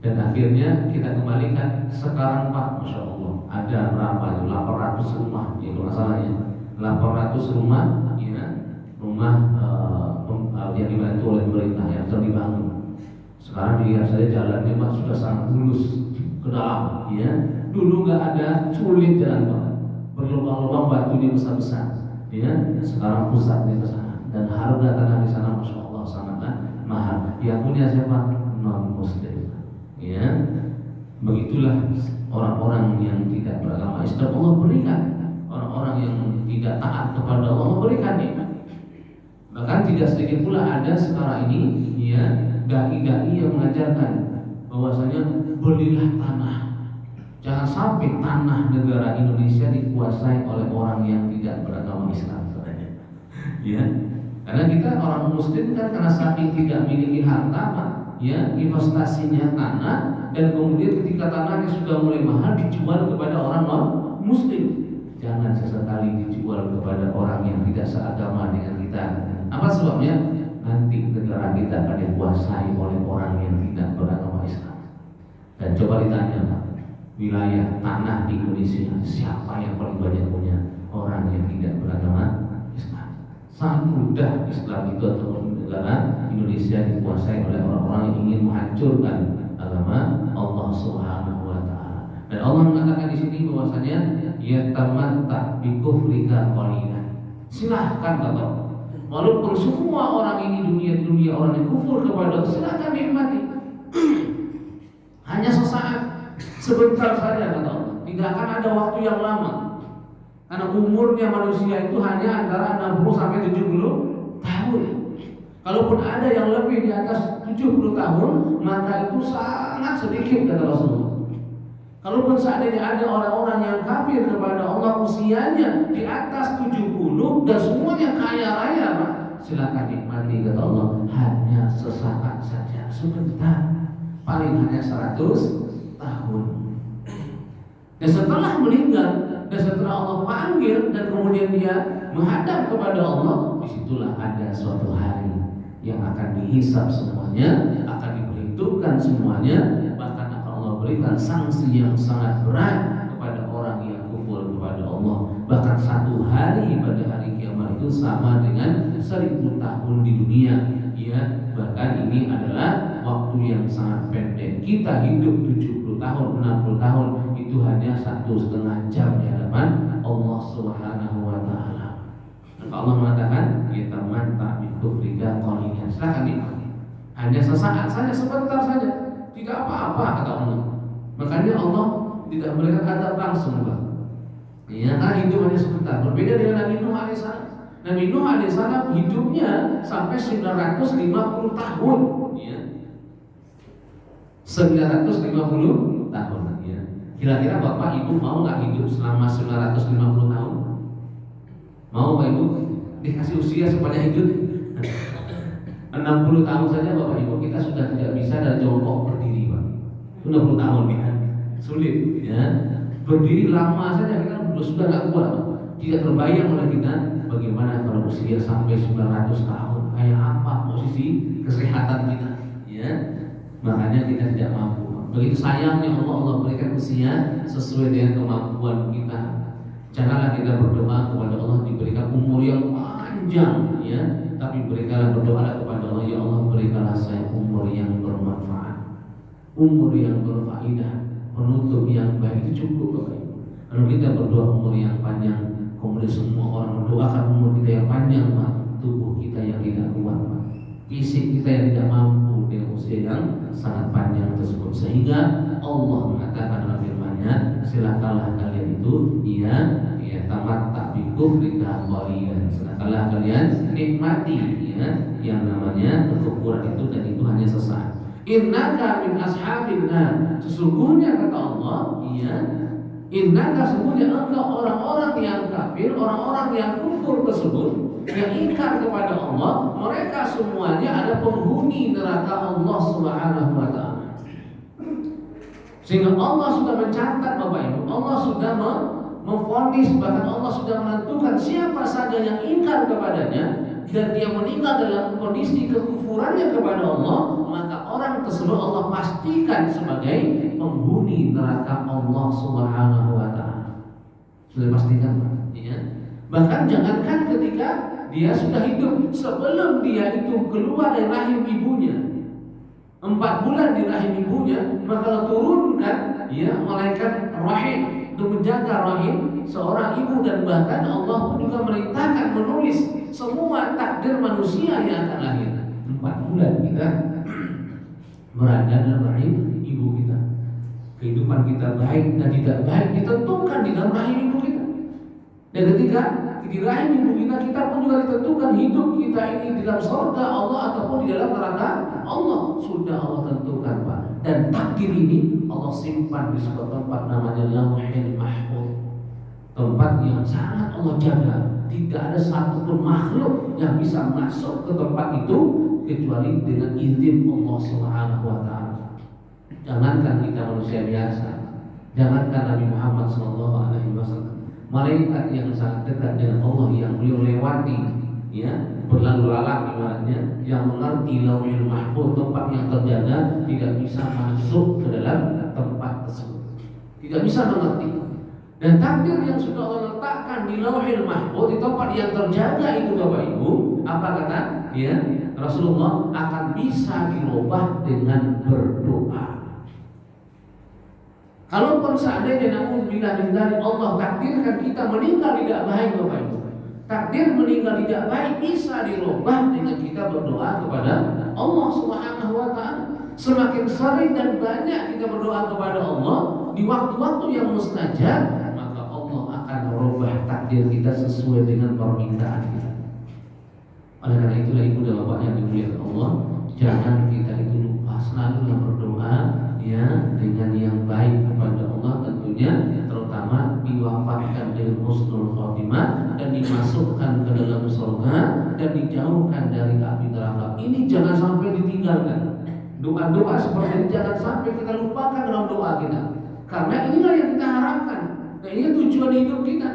dan akhirnya kita kembalikan. Sekarang Pak, Masya Allah, ada berapa? 800 rumah, kalau nggak salah 800 rumah, rumah yang dibantu oleh pemerintah yang sudah dibangun. Sekarang dilihat saja jalannya Pak sudah sangat mulus ke dalam, Dulu nggak ada, sulit jalan Pak, berlubang-lubang batunya besar-besar, Sekarang pusatnya ke sana, dan harga tanah di sana Masya Allah sangatlah mahal. Yang punya siapa? Non Muslim. Begitulah orang-orang yang tidak beragama Islam Allah berikan. Orang-orang yang tidak taat kepada Allah berikan nikmat. Bahkan tidak sedikit pula ada sekarang ini dai-dai yang mengajarkan bahwasanya belilah tanah. Jangan sampai tanah negara Indonesia dikuasai oleh orang yang tidak beragama Islam. Karena kita orang Muslim kan karena saking tidak memiliki harta Pak, investasinya tanah, dan kemudian ketika tanahnya sudah mulai mahal dijual kepada orang non Muslim. Jangan sesekali dijual kepada orang yang tidak seagama dengan kita. Apa sebabnya? Nanti negara kita akan dikuasai oleh orang yang tidak beragama Islam. Dan coba ditanya Pak, wilayah tanah di Indonesia siapa yang paling banyak punya? Orang yang tidak beragama Islam. Sangat mudah Islam itu atau negara Indonesia dikuasai oleh orang-orang yang ingin menghancurkan agama Allah Subhanahu wa taala. Dan Allah mengatakan di sini bahwasanya yatamatta bi kufrika qalilan. Silahkan kata, walaupun semua orang ini dunia orang yang kufur kepada Allah, silahkan nikmati. Hanya sesaat, sebentar saja kata Allah. Tidak akan ada waktu yang lama. Karena umurnya manusia itu hanya antara 60 sampai 70 tahun. Kalaupun ada yang lebih di atas 70 tahun, maka itu sangat sedikit kata Rasulullah. Kalaupun seandainya ada orang-orang yang kafir kepada Allah usianya di atas 70 dan semuanya kaya raya, silakan nikmati kata Allah, hanya sesaat saja, sebentar, paling hanya 100 tahun. Dan setelah meninggal, dan setelah Allah panggil dan kemudian dia menghadap kepada Allah, disitulah ada suatu hari yang akan dihisab semuanya, akan diperhitungkan semuanya, bahkan akan Allah berikan sanksi yang sangat berat kepada orang yang kufur kepada Allah. Bahkan satu hari pada hari kiamat itu sama dengan 1000 tahun di dunia. Bahkan ini adalah waktu yang sangat pendek. Kita hidup 70 tahun, 60 tahun itu hanya 1,5 jam di hadapan Allah Subhanahu wa taala. Maka Allah mengatakan yatamatta bi kufrika qalilan. Silakan nikmati. Hanya sesaat saja, sebentar saja. Tidak apa-apa kata Allah. Makanya Allah tidak memberikan adab langsung, Pak. Karena hidup hanya sebentar. Berbeda dengan Nabi Nuh alaihissalam. Nabi Nuh alaihissalam hidupnya sampai 950 tahun. 950 tahun. Kira-kira Bapak Ibu mau nggak hidup selama 950 tahun? Mau Bapak Ibu? Dikasih usia sepanjang hidup 60 tahun saja Bapak Ibu kita sudah tidak bisa dan jongkok berdiri Pak. 60 tahun sulit berdiri lama saja kita sudah nggak kuat Pak. Tidak terbayang oleh kita bagaimana kalau usia sampai 900 tahun kayak apa posisi kesehatan kita Makanya kita tidak mampu. Begitu sayangnya Allah berikan usia sesuai dengan kemampuan kita. Janganlah kita berdoa kepada Allah diberikan umur yang panjang, ya. Tapi berikanlah berdoa kepada Allah, ya Allah berikanlah saya umur yang bermanfaat, umur yang berfaedah, penutup yang baik. Itu cukup Bapak Ibu. Kalau kita berdoa umur yang panjang, kemudian semua orang mendoakan umur kita yang panjang, Pak, tubuh kita yang tidak kuat, Pak, fisik kita yang tidak mampu dengan usia yang sangat panjang tersebut. Sehingga Allah mengatakan dalam firman-Nya, silakanlah kalian itu tamat tak bikuf rika qalilan, silakanlah kalian nikmati yang namanya kekufuran itu, dan itu hanya sesaat. Innaka min ashabin nar, sesungguhnya kata Allah, innaka, sesungguhnya engkau orang-orang yang kafir, orang-orang yang kufur tersebut, yang ingkar kepada Allah, mereka semuanya ada penghuni neraka Allah Subhanahu wa taala. Sehingga Allah sudah mencatat Bapak Ibu, Allah sudah memvonis, bahkan Allah sudah menentukan siapa saja yang ingkar kepadanya dan dia meninggal dalam kondisi kekufurannya kepada Allah, maka orang tersebut Allah pastikan sebagai penghuni neraka Allah Subhanahu wa taala. Sudah pastikan, ya. Bahkan jangankan ketika dia sudah hidup, sebelum dia itu keluar dari rahim ibunya, 4 bulan di rahim ibunya, maka turunkan malaikat rahim untuk menjaga rahim seorang ibu, dan bahkan Allah pun juga merintahkan menulis semua takdir manusia yang akan lahir. 4 bulan kita berada dalam rahim ibu kita. Kehidupan kita baik dan tidak baik ditentukan di dalam rahim ibu kita. Dan ketika di rahim ibu kita pun juga ditentukan hidup kita ini di dalam surga Allah ataupun di dalam neraka Allah. Sudah Allah tentukan, Pak. Dan takdir ini Allah simpan di sebuah tempat namanya Lauhul Mahfuz, tempat yang sangat Allah jaga. Tidak ada satupun makhluk yang bisa masuk ke tempat itu kecuali dengan izin Allah Subhanahu wa taala. Jangankan kita manusia biasa, jangankan Nabi Muhammad SAW, malaikat yang sangat dekat dengan Allah yang beliau lewati, berlalu lalang ibaratnya, yang mengerti Lauhul Mahfuz, tempat yang terjaga, tidak bisa masuk ke dalam tempat tersebut, tidak bisa mengerti. Dan takdir yang sudah Allah letakkan di Lauhul Mahfuz, di tempat yang terjaga itu Bapak Ibu, apa kata Rasulullah, akan bisa dirubah dengan berdoa. Kalaupun seandainya naudzubillah min dzalik Allah takdirkan kita meninggal tidak baik Bapak Ibu, takdir meninggal tidak baik bisa dirubah dengan kita berdoa kepada Allah Subhanahu wa taala. Semakin sering dan banyak kita berdoa kepada Allah di waktu-waktu yang mustajab, maka Allah akan merubah takdir kita sesuai dengan permintaan kita. Oleh karena itulah ibu dan bapak yang dimuliakan Allah, jangan kita itu lupa selalu berdoa dengan yang baik kepada Allah, tentunya terutama diwafatkan dengan husnul khotimah dan dimasukkan ke dalam surga dan dijauhkan dari api neraka. Ini jangan sampai ditinggalkan. Doa-doa seperti ini jangan sampai kita lupakan dalam doa kita, karena inilah yang kita harapkan dan ini tujuan hidup kita.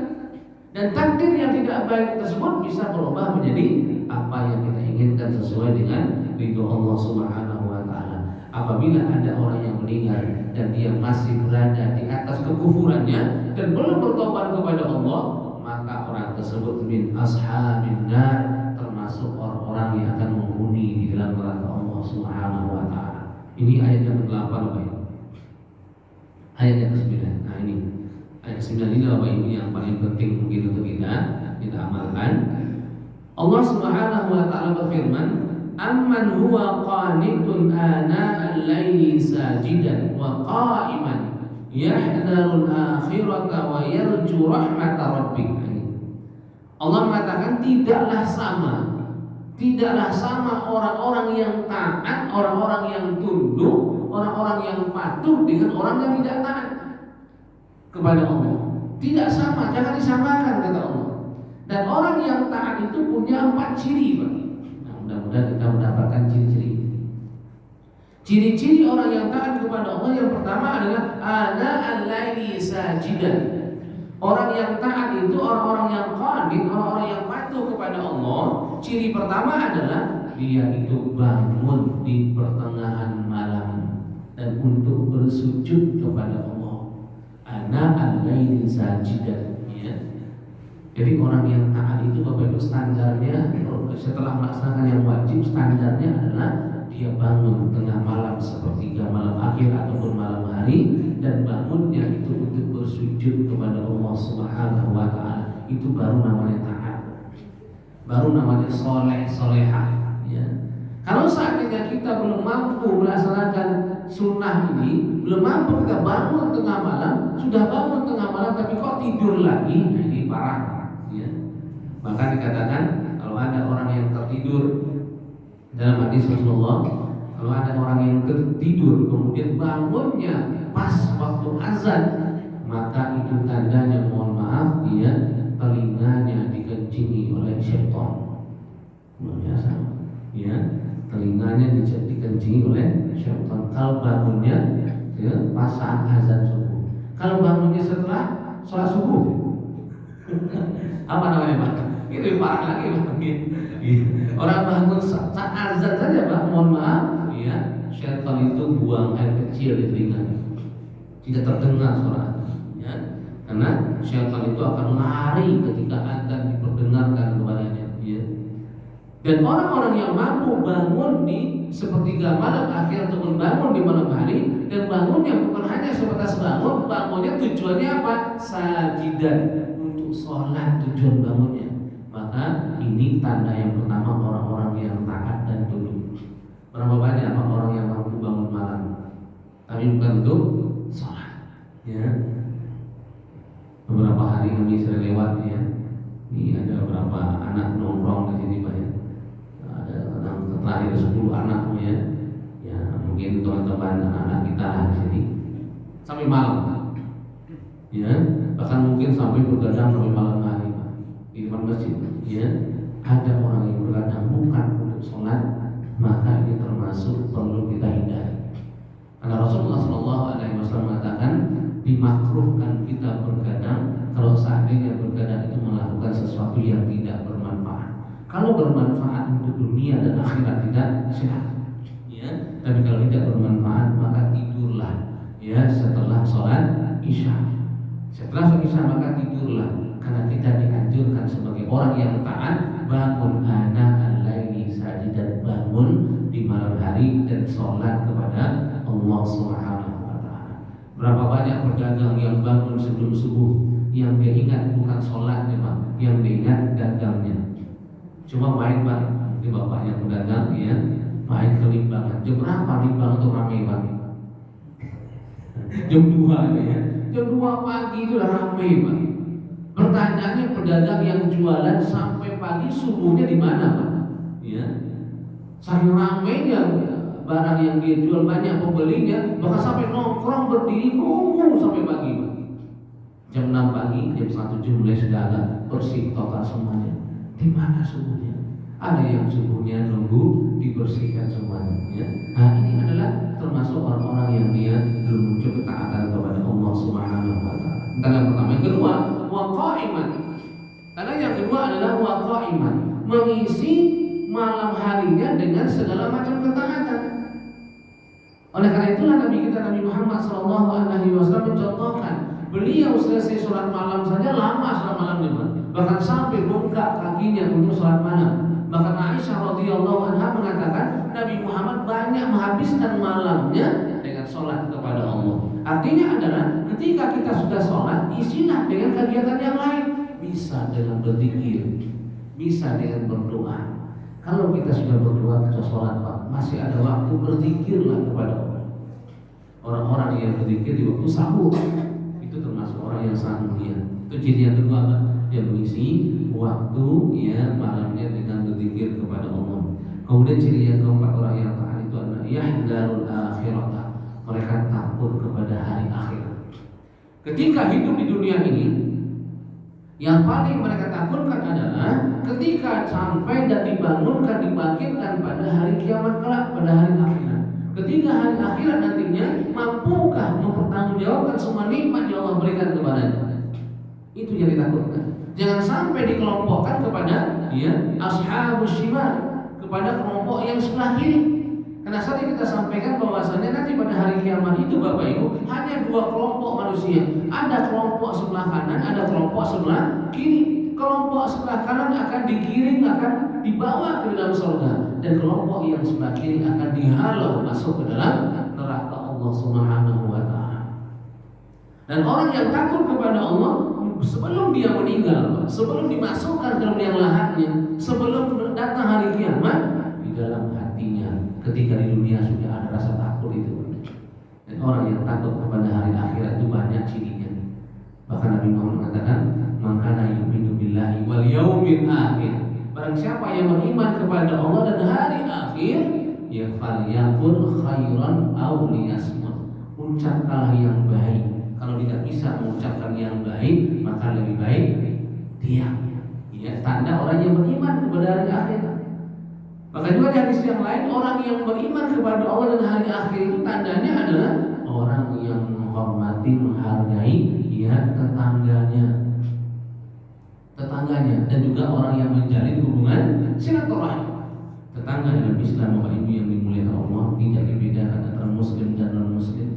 Dan takdir yang tidak baik tersebut bisa berubah menjadi apa yang kita inginkan sesuai dengan ridho Allah Subhanahu wa taala. Apabila ada orang yang meninggal dan dia masih berada di atas kekufurannya dan belum bertobat kepada Allah, maka orang tersebut min ashabin nar, termasuk orang-orang yang akan menghuni di dalam neraka Allah Subhanahu wa taala. Ini ayat yang ke-8 Bapak Ibu. Ayat yang ke-9. Nah, ini ayat 9 ini Bapak Ibu yang paling penting mungkin untuk kita amalkan. Allah Subhanahu wa taala berfirman, amman huwa qanitun ana al-laili sajidan wa qa'iman yahdharul akhirata wa yarju rahmata rabbih. Allah mengatakan tidaklah sama orang-orang yang taat, orang-orang yang tunduk, orang-orang yang patuh dengan orang yang tidak taat kepada Allah. Tidak sama, jangan disamakan kata Allah. Dan orang yang taat itu punya 4 ciri, Pak. Nah, mudah-mudahan kita mendapatkan ciri-ciri. Ciri-ciri orang yang taat kepada Allah yang pertama adalah ana al-laili sajidan. Orang yang taat itu orang-orang yang qanit, orang-orang yang patuh kepada Allah. Ciri pertama adalah dia itu bangun di pertengahan malam dan untuk bersujud bersujud kepada Allah. Ana al-laili sajidan, ya. Jadi orang yang taat itu Bapak Ibu standarnya setelah melaksanakan yang wajib, standarnya adalah dia bangun tengah malam sepertiga malam akhir ataupun malam hari, dan bangunnya itu untuk bersujud kepada Allah Subhanahu wa taala. Itu baru namanya taat. Baru namanya soleh, solehah, ya. Kalau seandainya kita belum mampu melaksanakan sunnah ini, belum mampu kita bangun tengah malam, sudah bangun tengah malam tapi kok tidur lagi, ini parah, ya. Maka dikatakan kalau ada orang yang tertidur, dalam hadis Rasulullah, kalau ada orang yang tertidur kemudian bangunnya pas waktu azan, maka itu tandanya, mohon maaf, dia telinganya dikencingi oleh syaitan. Luar biasa, ya. Telinganya dikencingi oleh syaitan. Kalau bangunnya ya, pas saat azan subuh. Kalau bangunnya setelah sholat subuh, apa namanya Pak? Itu parah lagi Pak. Orang bangun saat azan saja Pak, mohon maaf, ya, syaitan itu buang air kecil di telinganya, tidak terdengar suara, ya. Karena syaitan itu akan lari ketika azan diperdengarkan kepadanya, ya. Dan orang-orang yang mampu bangun di sepertiga malam akhir ataupun bangun di malam hari, dan bangunnya bukan hanya sebatas bangun, bangunnya tujuannya apa? Sajidan, untuk sholat tujuan bangunnya. Maka ini tanda yang pertama orang-orang yang taat dan tunduk. Berapa banyak orang yang mampu bangun malam tapi bukan untuk sholat, ya. Beberapa hari kami sering lewat, ya. Ini ada beberapa anak nongkrong di sini banyak. Terakhir 10 anak, ya mungkin teman-teman anak-anak kita lah di sini sampai malam, ya, bahkan mungkin sampai bergadang sampai malam hari Pak, di depan masjid, ya. Ada orang yang bergadang bukan untuk sholat, maka ini termasuk perlu kita hindari. Karena Rasulullah SAW mengatakan dimakruhkan kita bergadang kalau seandainya bergadang itu melakukan sesuatu yang tidak bermanfaat. Kalau bermanfaat untuk dunia dan akhirat tidak silakan, ya. Tapi kalau tidak bermanfaat maka tidurlah, ya, setelah sholat isya. Setelah sholat isya maka tidurlah, karena kita dianjurkan sebagai orang yang taat bangun ana al-laili sajidan, bangun di malam hari dan sholat kepada Allah Subhanahu wa taala. Berapa banyak pedagang yang bangun sebelum subuh, yang dia ingat bukan sholatnya Pak, yang dia ingat dagangnya. Cuma main Pak, ini bapaknya pedagang, ya, main ke Limbangan. Jam berapa Limbangan itu ramai Pak? Jam 2, ya. Jam 2 pagi itu udah ramai Pak. Pertanyaannya pedagang yang jualan sampai pagi subuhnya di mana Pak? Ya. Saking ramainya barang yang dia jual, banyak pembelinya, bahkan sampai nongkrong berdiri nunggu sampai pagi Pak. Jam 6 pagi, jam 1 mulai sudah agak bersih total semuanya. Di mana subuhnya? Ada yang subuhnya nunggu dibersihkan semuanya, ya. Nah, ini adalah termasuk orang-orang yang dia belum muncul ketaatan kepada Allah Subhanahu wa taala. Tanda pertama. Yang kedua, wa qa'iman. Tanda yang kedua adalah wa qa'iman, mengisi malam harinya dengan segala macam ketaatan. Oleh karena itulah Nabi kita Nabi Muhammad SAW mencontohkan, beliau selesai sholat malam saja lama sholat malamnya, bahkan sampai bengkak kakinya untuk sholat malam. Bahkan Aisyah radhiyallahu anha mengatakan Nabi Muhammad banyak menghabiskan malamnya dengan sholat kepada Allah. Artinya adalah ketika kita sudah sholat, isilah dengan kegiatan yang lain. Bisa dengan berzikir, bisa dengan berdoa. Kalau kita sudah berdoa, kita sholat Pak, masih ada waktu, berzikirlah kepada Allah. Orang-orang yang berzikir di waktu sahur itu termasuk orang yang sangat mulia. Itu ciri yang kedua Pak, yang mengisi waktu, ya, malamnya dengan berzikir kepada Allah. Kemudian ciri yang keempat orang yang taat itu adalah yahdharul akhirah, mereka takut kepada hari akhirat. Ketika hidup di dunia ini, yang paling mereka takutkan adalah ketika sampai dan dibangunkan, dibangkitkan pada hari kiamat kelak, pada hari akhirat. Ketika hari akhirat nantinya, mampukah mempertanggungjawabkan semua nikmat yang Allah berikan kepadanya? Itu yang ditakutkan. Jangan sampai dikelompokkan kepada, ya, ashabus shimal, kepada kelompok yang sebelah kiri. Karena sering kita sampaikan bahwasanya nanti pada hari kiamat itu Bapak Ibu hanya dua kelompok manusia. Ada kelompok sebelah kanan, ada kelompok sebelah kiri. Kelompok sebelah kanan akan digiring, akan dibawa ke dalam surga, dan kelompok yang sebelah kiri akan dihalau masuk ke dalam neraka Allah Subhanahu wa taala. Dan orang yang takut kepada Allah sebelum dia meninggal, sebelum dimasukkan ke dalam liang lahatnya, sebelum datang hari kiamat, di dalam hatinya ketika di dunia sudah ada rasa takut itu. Dan orang yang takut kepada hari akhirat itu banyak cirinya. Bahkan Nabi Muhammad mengatakan, "Maka yu'minu billahi wal yaumil akhir." Barang siapa yang beriman kepada Allah dan hari akhir, ya falyakul khairan aw liyasmut. Ucapkanlah yang baik. Kalau tidak bisa mengucapkan yang baik, maka lebih baik diam. Ya, tanda orang yang beriman kepada hari akhir. Maka juga di hadis yang lain, orang yang beriman kepada Allah dan hari akhir itu tandanya adalah orang yang menghormati, menghargai ya tetangganya, dan juga orang yang menjalin hubungan silaturahim. Tetangga dalam Islam Bapak Ibu yang dimuliakan Allah tidak dibedakan antara muslim dan non muslim.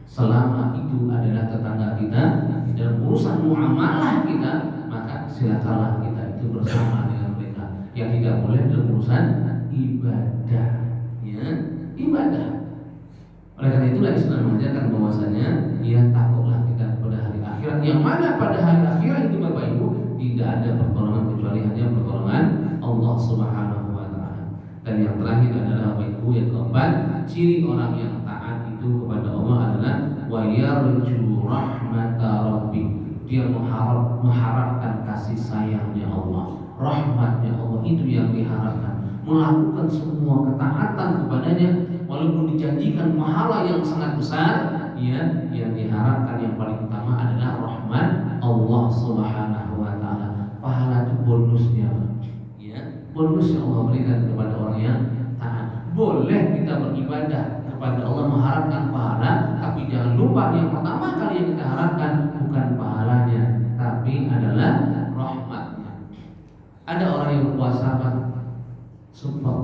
Selama itu adalah tetangga kita, di dalam urusan muamalah kita, maka silakanlah kita itu bersama dengan mereka. Yang tidak boleh dalam urusan ibadah, ya, ibadah. Oleh karena itulah Islam mengajarkan bahwasanya ya takutlah kita pada hari akhirat, yang mana pada hari akhirat itu Bapak Ibu tidak ada pertolongan kecuali hanya pertolongan Allah Subhanahu wa taala. Dan yang terakhir adalah Bapak Ibu yang keempat, ciri orang yang taat itu kepada Allah adalah wa yarju rahmata rabbi. Dia mengharapkan kasih sayangnya Allah, rahmatnya Allah, itu yang diharapkan. Melakukan semua ketaatan kepadanya walaupun dijanjikan pahala yang sangat besar, ya, yang diharapkan yang paling utama adalah rahmat Allah Subhanahu wa taala. Pahala itu bonusnya, ya, bonus yang Allah berikan kepada orang yang taat. Boleh kita beribadah kepada Allah mengharapkan pahala, tapi jangan lupa yang pertama kali yang kita harapkan bukan pahalanya, tapi adalah rahmatnya. Ada orang yang puasa,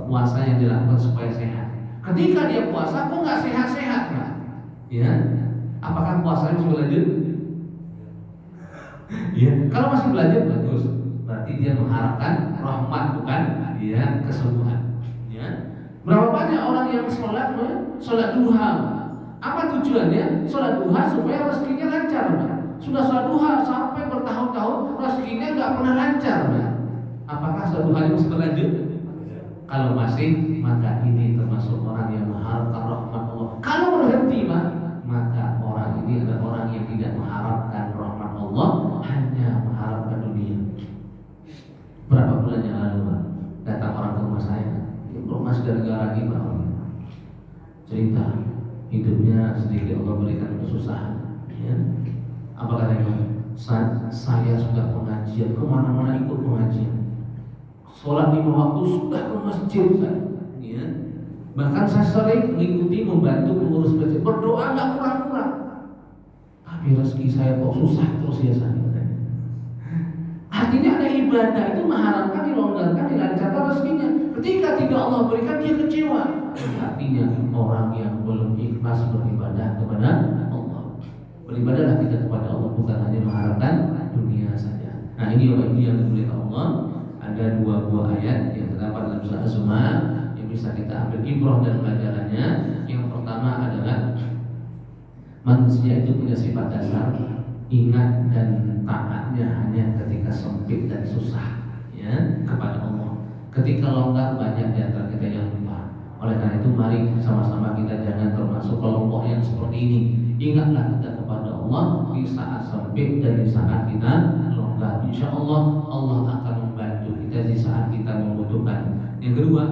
puasa yang dilakukan supaya sehat. Ketika dia puasa kok nggak sehat-sehat, Pak? Ya, apakah puasanya masih berlanjut? Ya, kalau masih berlanjut bagus. Berarti dia mengharapkan rahmat bukan dia kesembuhan. Ya. Berapa banyak orang yang sholat duha? Apa tujuannya? Sholat duha supaya rezekinya lancar, Pak. Sudah sholat duha sampai bertahun-tahun rezekinya nggak pernah lancar, Pak. Apakah sholat duhanya masih berlanjut? Kalau masih, maka ini termasuk orang yang mengharapkan rahmat Allah. Kalau berhenti, Pak, maka orang ini adalah orang yang tidak mengharapkan rahmat Allah, hanya mengharapkan dunia. Berapa bulan yang lalu, Pak, datang orang ke rumah saya, Mas dari negara ini, Pak, cerita hidupnya sedikit Allah berikan kesusahan. Ya. Apa katanya? Saya sudah pengajian, kemana-mana ikut pengajian. Sholat 5 waktu sudah ke masjid, ya. Bahkan saya sering mengikuti membantu pengurus masjid, berdoa nggak kurang-kurang. Tapi rezeki saya kok susah terus ya saya. Artinya ada ibadah itu mengharapkan dilonggarkan, dilancarkan rezekinya. Ketika tidak Allah berikan, dia kecewa. Artinya orang yang belum ikhlas beribadah kepada Allah. Beribadahlah kita kepada Allah, bukan hanya mengharapkan dunia saja. Nah, ini Bapak Ibu yang dimuliakan Allah. Ada 2 buah ayat yang terdapat dalam surah Az-Zumar yang bisa kita ambil ibrah dan pelajarannya. Yang pertama adalah manusia itu punya sifat dasar, ingat dan taatnya hanya ketika sempit dan susah, ya, kepada Allah. Ketika longgar banyak di antara kita yang lupa. Oleh karena itu mari sama-sama kita jangan termasuk kelompok yang seperti ini. Ingatlah kita kepada Allah di saat sempit dan di saat kita longgar. Insya Allah Allah akan membantu kita di saat kita membutuhkan. Yang kedua,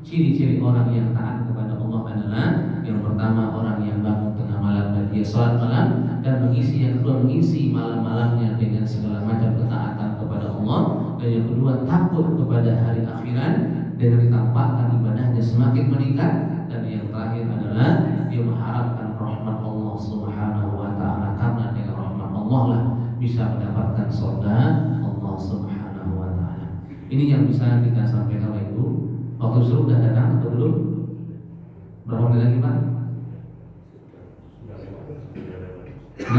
ciri-ciri orang yang taat kepada Allah adalah yang pertama, orang yang bangun tengah malam dan dia sholat malam dan mengisi, yang kedua mengisi malam-malamnya dengan segala macam ketaatan kepada Allah, dan yang kedua takut kepada hari akhirat dengan ditampakkan ibadahnya semakin meningkat, dan yang terakhir adalah dia mengharapkan rahmat Allah Subhanahu wa taala, karena dengan rahmat Allah lah bisa mendapatkan surga Allah Subhanahu wa taala. Ini yang bisa kita sampaikan, Ibu. Waktu suruh sudah datang atau belum? Berapa menit lagi Pak? 8.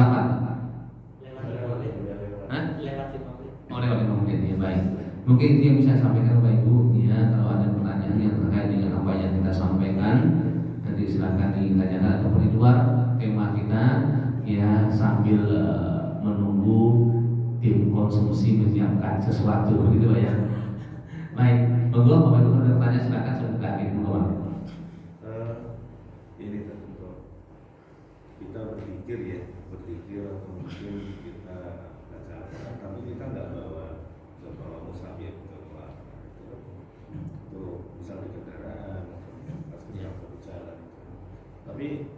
Hah? Oh, lewat 5 menit ya, baik. Mungkin itu yang bisa saya sampaikan Bapak Ibu ya. Kalau ada pertanyaan yang terkait dengan apa yang kita sampaikan, nanti silakan ditanyakan ataupun di luar tema kita ya, sambil menunggu tim konsumsi menyiapkan sesuatu begitu Pak ya. Baik, monggo Bapak Ibu kalau ada pertanyaan silakan sebentar gitu Bapak. Ini tentu kita berpikir atau mungkin kita baca Al-Quran, tapi kita nggak bawa mushaf ya, itu bisa di kendaraan pas kita berjalan. Tapi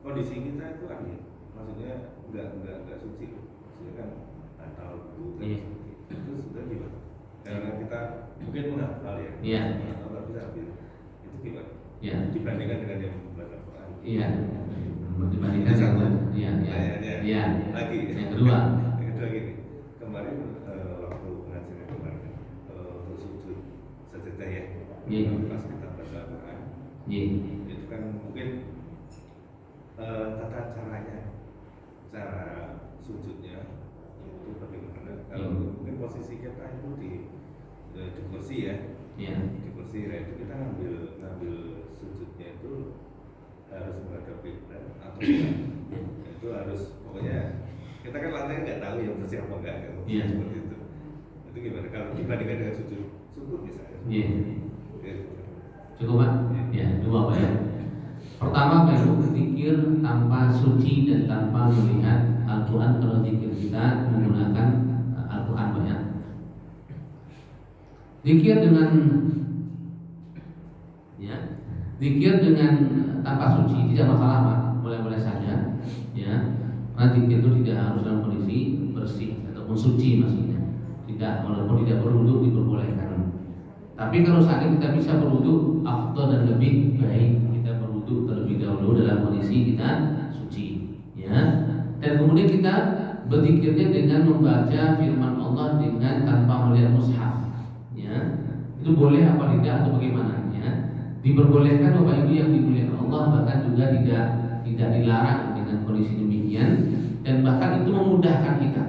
kondisi kita itu aneh, maksudnya nggak suci, maksudnya kan batal dulu kan, itu sudah gimana? Karena kita mungkin menghafal ya, atau nggak bisa ambil, itu gimana? Dibandingkan dengan yang membaca Quran. Dibandingkan dengan lagi yang kedua gini, kemarin waktu pengajian kemarin untuk sujud sajadah ya, pas kita baca Quran, itu kan mungkin tata cara sujudnya itu bagaimana? Kalau mungkin posisi kita itu di kursi ya, di kursi ya, itu kita ngambil sujudnya itu harus menghadap kiblat atau enggak? Itu harus, pokoknya kita kan lantai nggak tahu ya bersih apa enggak kan, seperti itu. Itu gimana kalau dibandingkan dengan sujud misalnya? Cukup Pak? Dua Pak ya. Pertama Pak Ibu, zikir tanpa suci dan tanpa melihat Al-Quran. Kalau zikir kita menggunakan Al-Quran Pak ya. Zikir dengan tanpa suci tidak masalah Pak, boleh-boleh saja ya. Karena zikir itu tidak harus dalam kondisi bersih ataupun suci maksudnya. Tidak, walaupun tidak berwudu diperbolehkan. Tapi kalau seandainya kita bisa berwudu, afdal dan lebih baik kita berwudu terlebih dahulu dalam kondisi kita suci ya. Dan kemudian kita berzikirnya dengan membaca firman Allah dengan tanpa melihat mushaf ya. Itu boleh apa tidak atau bagaimana ya? Diperbolehkan Bapak Ibu yang dimuliakan Allah, bahkan juga tidak dilarang dengan kondisi demikian, dan bahkan itu memudahkan kita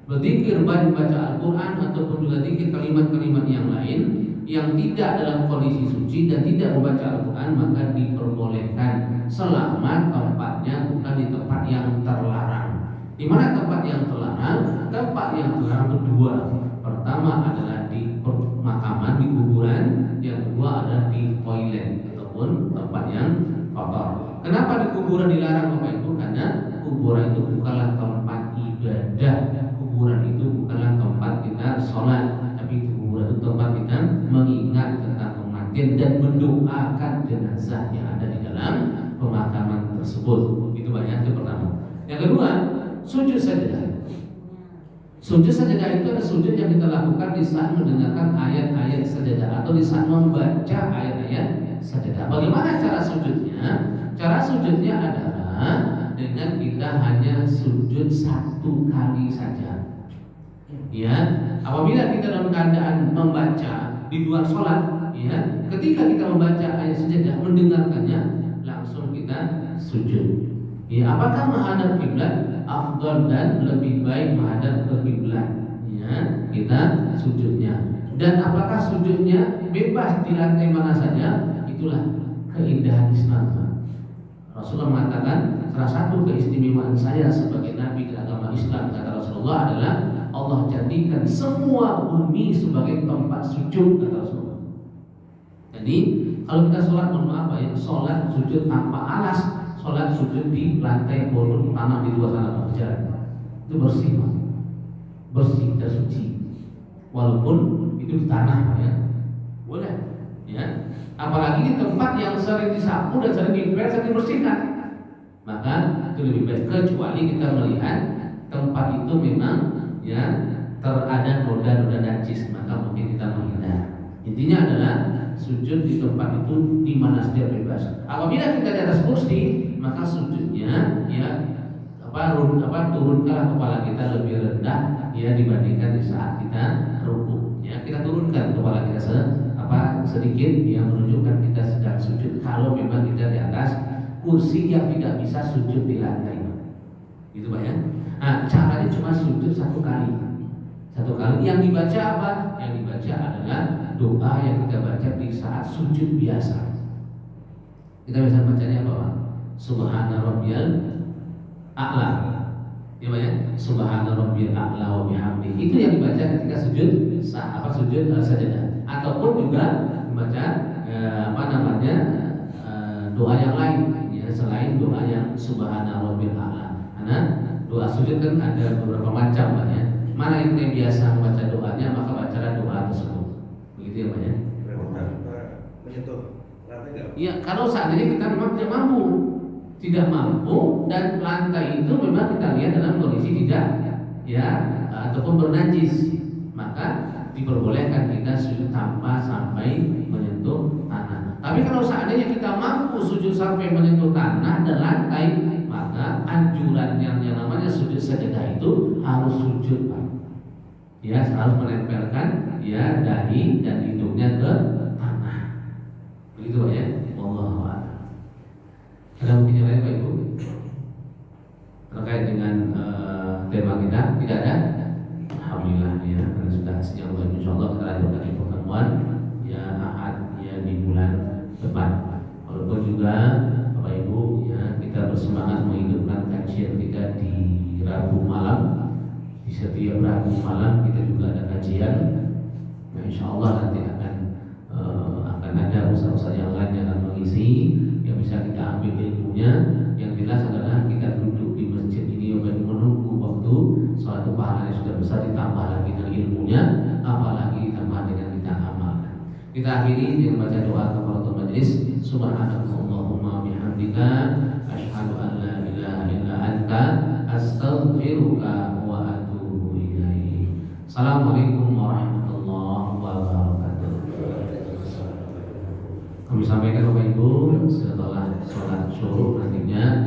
berzikir baik baca Al-Quran ataupun juga zikir kalimat-kalimat yang lain yang tidak dalam kondisi suci dan tidak membaca Al-Quran, maka diperbolehkan selama tempatnya bukan di tempat yang terlarang. Di mana tempat yang terlarang? Tempat yang terlarang itu dua. Pertama adalah di pemakaman, di kuburan. Yang kedua adalah di toilet ataupun tempat yang kotor. Kenapa di kuburan dilarang Bapak Ibu? Karena kuburan itu bukanlah tempat ibadah. Kuburan itu bukanlah tempat kita sholat, tapi kuburan itu tempat kita mengingat tentang kematian dan mendoakan jenazah yang ada di dalam pemakaman tersebut. Itu banyak yang pertama. Yang kedua, sujud sajadah. Sujud sajadah itu adalah sujud yang kita lakukan di saat mendengarkan ayat-ayat sajadah atau di saat membaca ayat-ayat sajadah. Bagaimana cara sujudnya? Cara sujudnya adalah dengan kita hanya sujud satu kali saja. Ya, apabila kita dalam keadaan membaca di luar sholat, ya, ketika kita membaca ayat sajadah, mendengarkannya, langsung kita sujud. Ya, apakah menghadap kiblat afdal dan lebih baik menghadap ke kiblat? Ya, kita sujudnya. Dan apakah sujudnya bebas di lantai mana saja? Itulah keindahan Islam. Rasulullah mengatakan salah satu keistimewaan saya sebagai nabi dan agama Islam, kata Rasulullah, adalah Allah jadikan semua bumi sebagai tempat sujud, kata Rasulullah. Jadi kalau kita sholat, mohon maaf ya, sholat sujud tanpa alas, sholat sujud di lantai pondok tanah di luar sana berjalan, itu bersih, bersih dan suci. Walaupun itu di tanah ya, boleh ya. Apalagi di tempat yang sering disapu dan sering dipel, sering dibersihkan, maka itu lebih baik. Kecuali kita melihat tempat itu memang ya terada noda-noda najis, maka mungkin kita menghindar. Intinya adalah sujud di tempat itu di mana saja bebas. Apabila kita di atas kursi, maka sujudnya ya turunkanlah kepala kita lebih rendah ya dibandingkan di saat kita rukuk. Ya, kita turunkan kepala kita sedikit yang menunjukkan kita sedang sujud kalau memang kita di atas kursi yang tidak bisa sujud di lantai. Gitu Pak ya. Nah, caranya cuma sujud satu kali. Yang dibaca apa? Yang dibaca adalah doa yang kita baca di saat sujud biasa. Kita bisa bacanya apa Pak? Subhana rabbiyal a'la. Ya Pak ya. Subhana rabbiyal a'la wa bihamdihi. Itu yang dibaca ketika sujud sajadah. Ataupun juga membaca doa yang lain ya, selain doa yang subhana rabbil a'la. Karena doa sujud kan ada beberapa macam Pak ya. Mana yang biasa membaca doanya maka bacalah doa tersebut. Begitu ya Pak ya. Menyentuh lantai enggak? Iya, kalau seandainya kita memang tidak mampu dan lantai itu memang kita lihat dalam kondisi tidak ya ataupun bernajis, maka diperbolehkan kita sujud tanpa sampai menyentuh tanah. Tapi kalau seandainya kita mampu sujud sampai menyentuh tanah dan lantai, maka anjuran yang namanya sujud sajadah itu harus sujud Pak. Ya, harus menempelkan ya dahi dan hidungnya ke tanah. Begitu Pak ya. Wallahu a'lam. Ada mungkin yang lain Pak Ibu terkait dengan tema kita? Tidak ada? Alhamdulillah ya, karena sudah siang waktu insyaallah kita lanjutkan di pertemuan ya Ahad ya di bulan depan. Walaupun juga Bapak Ibu ya kita bersemangat menghidupkan kajian kita di Rabu malam. Di setiap Rabu malam kita juga ada kajian. Nah, insyaallah nanti akan ada usaha-usaha yang lain yang akan mengisi yang bisa kita ambil ilmunya. Yang jelas adalah kita duduk di masjid ini menunggu waktu suatu pahala yang sudah besar, ditambah lagi dengan ilmunya, apalagi ditambah dengan kita amalkan. Kita akhiri dengan baca doa kafaratul majlis. Subhanakallahumma bihamdika asyhadu an la ilaha illa anta astaghfiruka wa atubu ilaik. Assalamualaikum warahmatullahi wabarakatuh. Kami sampaikan Bapak Ibu setelah sholat syuruk nantinya